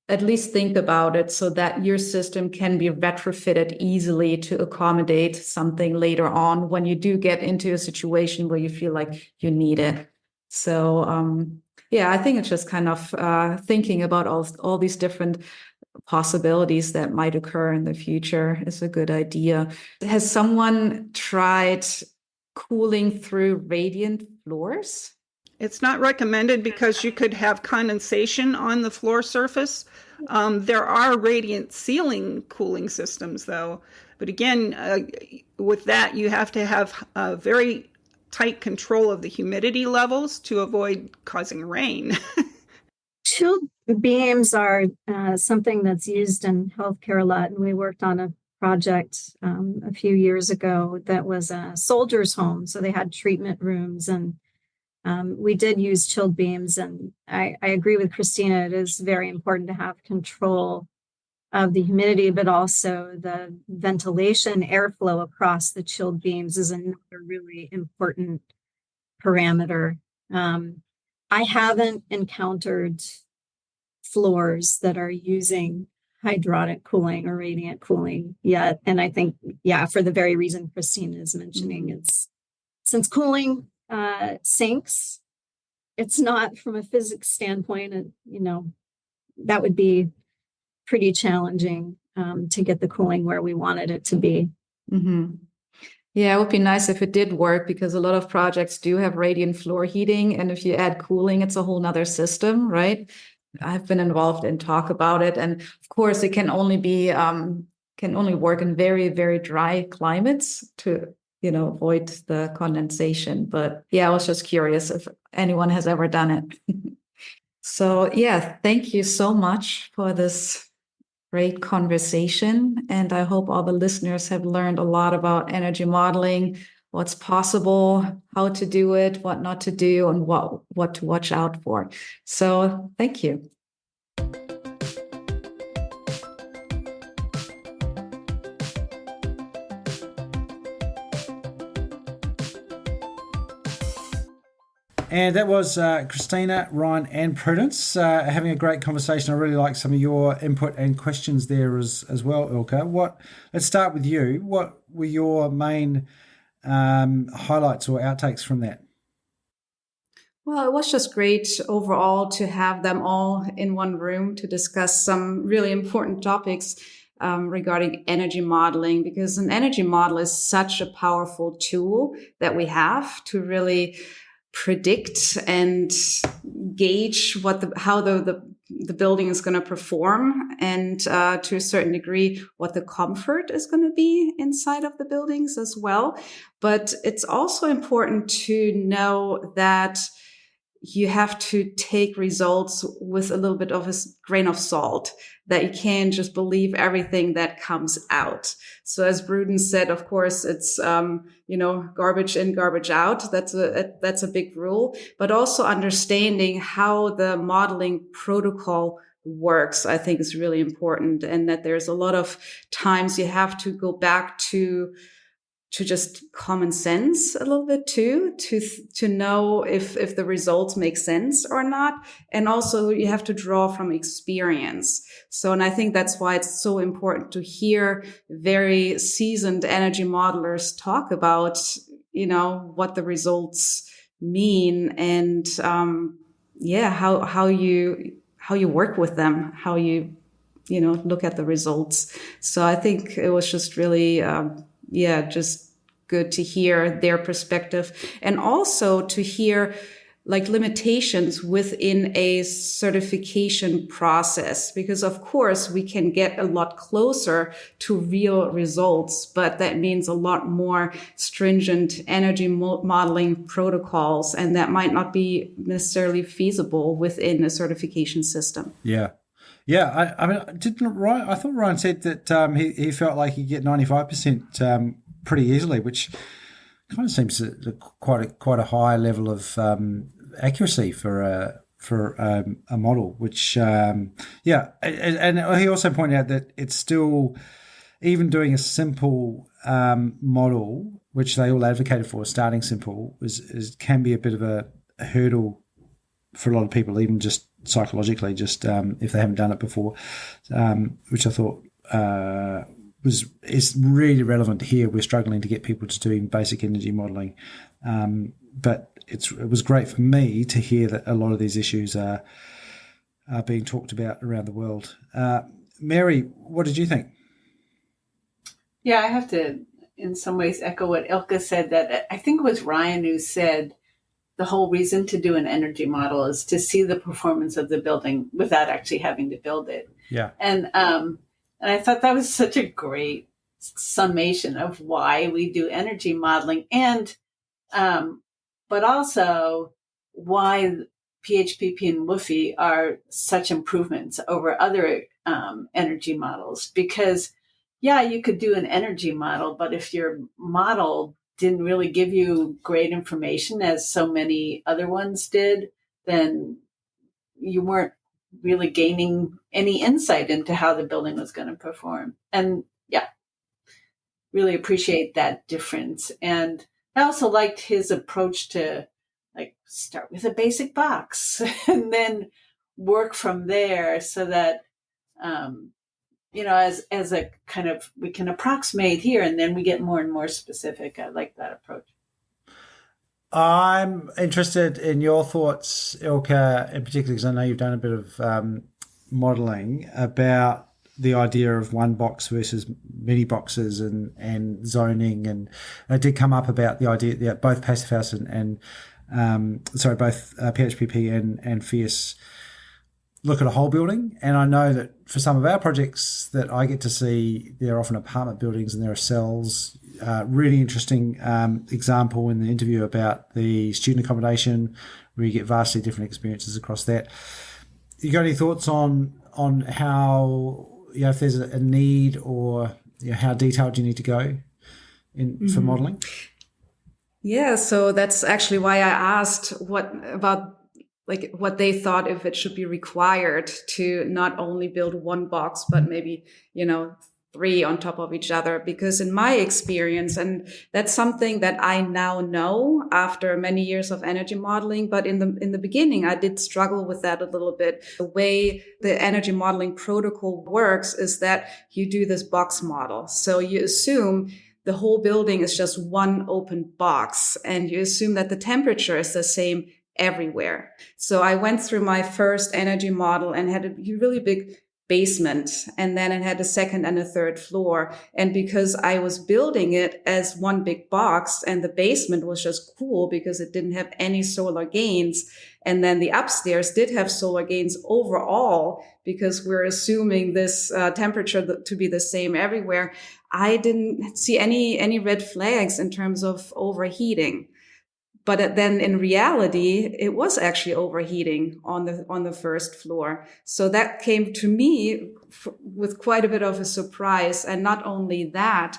at least think about it so that your system can be retrofitted easily to accommodate something later on when you do get into a situation where you feel like you need it. So, I think it's just kind of thinking about all these different possibilities that might occur in the future is a good idea. Has someone tried cooling through radiant floors? It's not recommended because you could have condensation on the floor surface. There are radiant ceiling cooling systems, though. But again, with that, you have to have a very tight control of the humidity levels to avoid causing rain. Chilled beams are something that's used in healthcare a lot. And we worked on a project a few years ago that was a soldier's home. So they had treatment rooms, and we did use chilled beams. And I agree with Christina. It is very important to have control of the humidity, but also the ventilation airflow across the chilled beams is another really important parameter. I haven't encountered floors that are using hydronic cooling or radiant cooling yet. And I think, for the very reason Christina is mentioning, it's since cooling sinks, it's not from a physics standpoint, and that would be pretty challenging to get the cooling where we wanted it to be. Mm-hmm. Yeah, it would be nice if it did work, because a lot of projects do have radiant floor heating. And if you add cooling, it's a whole nother system, right? I've been involved in talk about it. And of course, it can only work in very, very dry climates to, avoid the condensation. But I was just curious if anyone has ever done it. So thank you so much for this great conversation. And I hope all the listeners have learned a lot about energy modeling, what's possible, how to do it, what not to do, and what to watch out for. So thank you. And that was Christina, Ryan, and Prudence having a great conversation. I really like some of your input and questions there as well, Ilka. Let's start with you. What were your main highlights or outtakes from that? Well, it was just great overall to have them all in one room to discuss some really important topics regarding energy modeling, because an energy model is such a powerful tool that we have to really predict and gauge how the the building is going to perform, and to a certain degree, what the comfort is going to be inside of the buildings as well. But it's also important to know that you have to take results with a little bit of a grain of salt, that you can't just believe everything that comes out. So as Prudence said, of course, it's, garbage in, garbage out. That's a big rule, but also understanding how the modeling protocol works, I think is really important. And that there's a lot of times you have to go back to just common sense a little bit too, to know if the results make sense or not. And also you have to draw from experience. So, and I think that's why it's so important to hear very seasoned energy modelers talk about, what the results mean, and, how you work with them, how you look at the results. So I think it was just really, just good to hear their perspective, and also to hear like limitations within a certification process, because of course we can get a lot closer to real results, but that means a lot more stringent energy modeling protocols, and that might not be necessarily feasible within a certification system. Yeah. I mean, I thought Ryan said that he felt like he'd get 95% pretty easily, which kind of seems quite a high level of accuracy for a model. Which and he also pointed out that it's still, even doing a simple model, which they all advocated for, starting simple, can be a bit of a hurdle for a lot of people, even just psychologically, just if they haven't done it before, which I thought is really relevant here. We're struggling to get people to do basic energy modelling, but it was great for me to hear that a lot of these issues are being talked about around the world. Mary, what did you think? Yeah, I have to, in some ways, echo what Ilka said. That I think it was Ryan who said the whole reason to do an energy model is to see the performance of the building without actually having to build it. Yeah. And I thought that was such a great summation of why we do energy modeling, and but also why PHPP and WFI are such improvements over other energy models. Because, you could do an energy model, but if your model didn't really give you great information, as so many other ones did, then you weren't really gaining any insight into how the building was going to perform. And really appreciate that difference. And I also liked his approach to start with a basic box and then work from there, so that as a kind of, we can approximate here and then we get more and more specific. I like that approach. I'm interested in your thoughts, Ilka, in particular, because I know you've done a bit of modelling about the idea of one box versus many boxes and zoning, and it did come up about the idea that both Passive House and both PHPP and Fierce look at a whole building. And I know that for some of our projects that I get to see, they're often apartment buildings and there are cells. Really interesting example in the interview about the student accommodation, where you get vastly different experiences across that. You got any thoughts on how, if there's a need, or how detailed you need to go for modelling? Yeah, so that's actually why I asked what they thought, if it should be required to not only build one box, but maybe, 3 on top of each other. Because in my experience, and that's something that I now know after many years of energy modeling, but in the beginning, I did struggle with that a little bit. The way the energy modeling protocol works is that you do this box model. So you assume the whole building is just one open box, and you assume that the temperature is the same everywhere. So I went through my first energy model and had a really big basement, and then it had a second and a third floor. And because I was building it as one big box, and the basement was just cool because it didn't have any solar gains, and then the upstairs did have solar gains overall because we're assuming this temperature to be the same everywhere, I didn't see any red flags in terms of overheating. But then in reality, it was actually overheating on the first floor. So that came to me with quite a bit of a surprise. And not only that,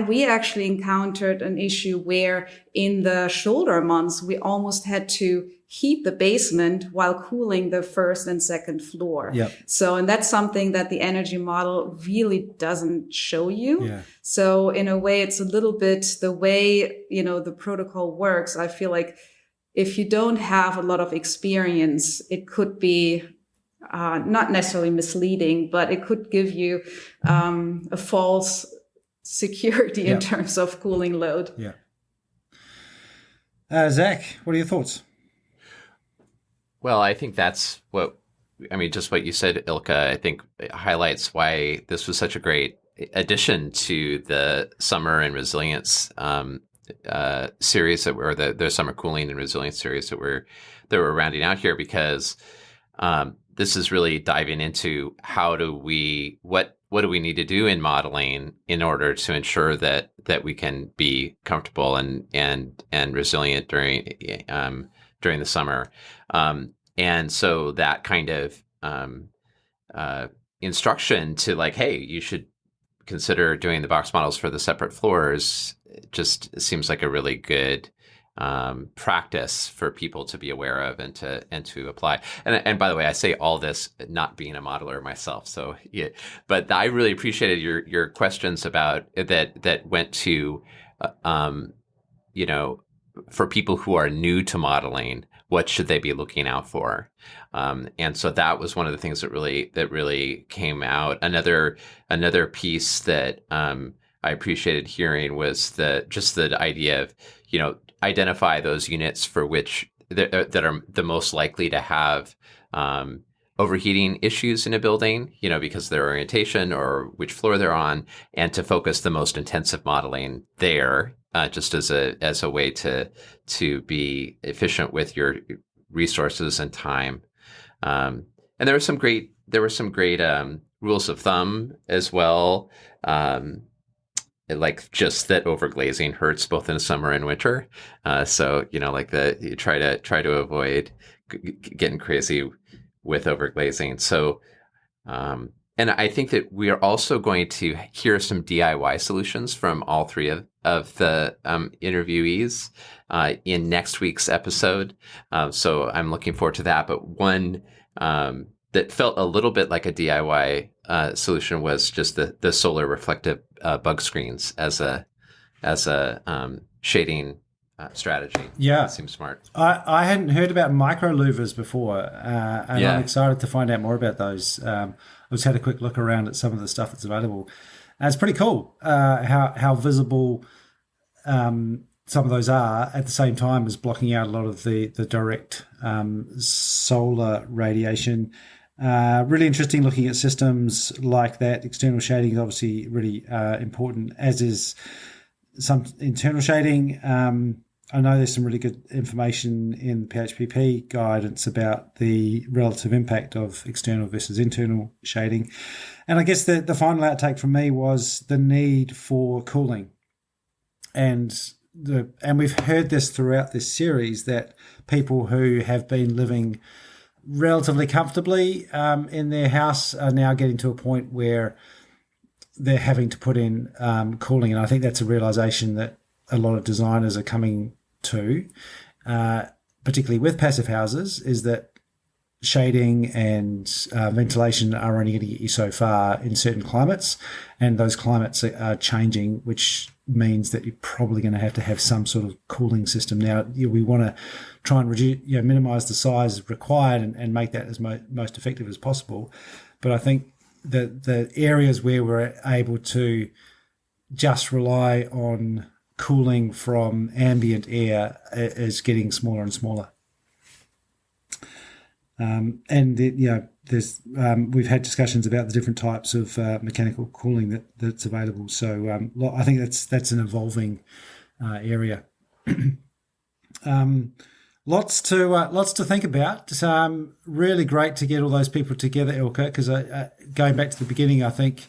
we actually encountered an issue where in the shoulder months, we almost had to heat the basement while cooling the first and second floor. Yep. So, and that's something that the energy model really doesn't show you. Yeah. So in a way, it's a little bit the way, the protocol works. I feel like if you don't have a lot of experience, it could be not necessarily misleading, but it could give you a false security in terms of cooling load. Yeah. Zach, what are your thoughts? Well, I think just what you said, Ilka, I think it highlights why this was such a great addition to the summer and resilience series the summer cooling and resilience series that we're rounding out here, because this is really diving into what do we need to do in modeling in order to ensure that we can be comfortable and resilient during the summer. And so that kind of instruction to hey, you should consider doing the box models for the separate floors just seems like a really good practice for people to be aware of and to apply. And by the way, I say all this not being a modeler myself. So yeah, but I really appreciated your questions about that went to, for people who are new to modeling, what should they be looking out for? And so that was one of the things that really came out. Another piece that I appreciated hearing was the idea of, identify those units for which that are the most likely to have overheating issues in a building, because of their orientation or which floor they're on, and to focus the most intensive modeling there, just as a way to be efficient with your resources and time. And there were some great rules of thumb as well. Like just that overglazing hurts both in summer and winter. So, you try to avoid getting crazy with overglazing. So, and I think that we are also going to hear some DIY solutions from all three of the interviewees in next week's episode. So I'm looking forward to that. But one that felt a little bit like a DIY solution was just the solar reflective bug screens as a shading strategy. Yeah. It seems smart. I hadn't heard about micro louvers before, and I'm excited to find out more about those. I just had a quick look around at some of the stuff that's available. And it's pretty cool how visible some of those are at the same time as blocking out a lot of the direct solar radiation. Really interesting looking at systems like that. External shading is obviously really important, as is some internal shading. I know there's some really good information in PHPP guidance about the relative impact of external versus internal shading. And I guess the final outtake from me was the need for cooling. And we've heard this throughout this series, that people who have been living relatively comfortably in their house are now getting to a point where they're having to put in cooling. And I think that's a realization that a lot of designers are coming to, particularly with passive houses, is that shading and ventilation are only going to get you so far in certain climates, and those climates are changing, which means that you're probably going to have some sort of cooling system. Now, we want to try and reduce, minimize the size required and make that as most effective as possible. But I think the areas where we're able to just rely on cooling from ambient air is getting smaller and smaller. we've had discussions about the different types of mechanical cooling that's available. So I think that's an evolving area. Lots to think about. Really great to get all those people together, Ilka, because going back to the beginning, I think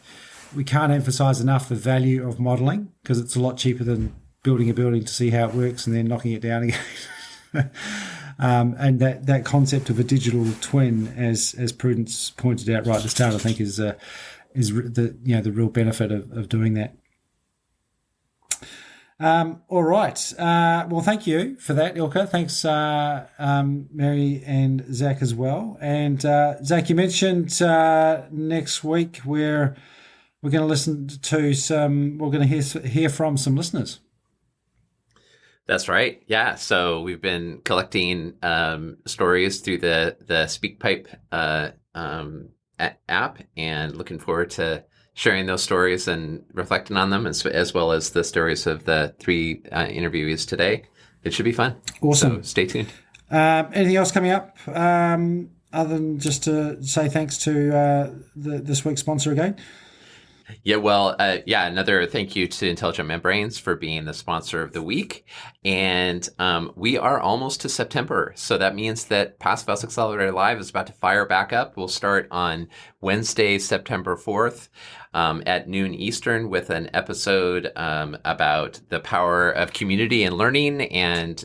we can't emphasize enough the value of modeling, because it's a lot cheaper than building a building to see how it works and then knocking it down again. And that concept of a digital twin, as Prudence pointed out right at the start, I think is the real benefit of doing that. All right. Well, thank you for that, Ilka. Thanks, Mary and Zach as well. And Zach, you mentioned next week we're going to listen to we're going to hear from some listeners. That's right. Yeah. So we've been collecting stories through the SpeakPipe app, and looking forward to sharing those stories and reflecting on them, as well as the stories of the 3 interviewees today. It should be fun. Awesome. So stay tuned. Anything else coming up other than just to say thanks to this week's sponsor again? Yeah, well, another thank you to Intelligent Membranes for being the sponsor of the week. And we are almost to September. So that means that Passive House Accelerator Live is about to fire back up. We'll start on Wednesday, September 4th at noon Eastern with an episode about the power of community and learning, and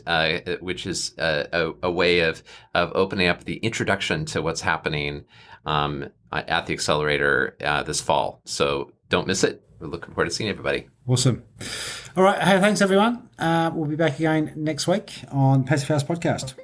which is a way of opening up the introduction to what's happening at the accelerator this fall. So don't miss it. We're looking forward to seeing everybody. Awesome. All right. Hey, thanks everyone. We'll be back again next week on Passive House Podcast.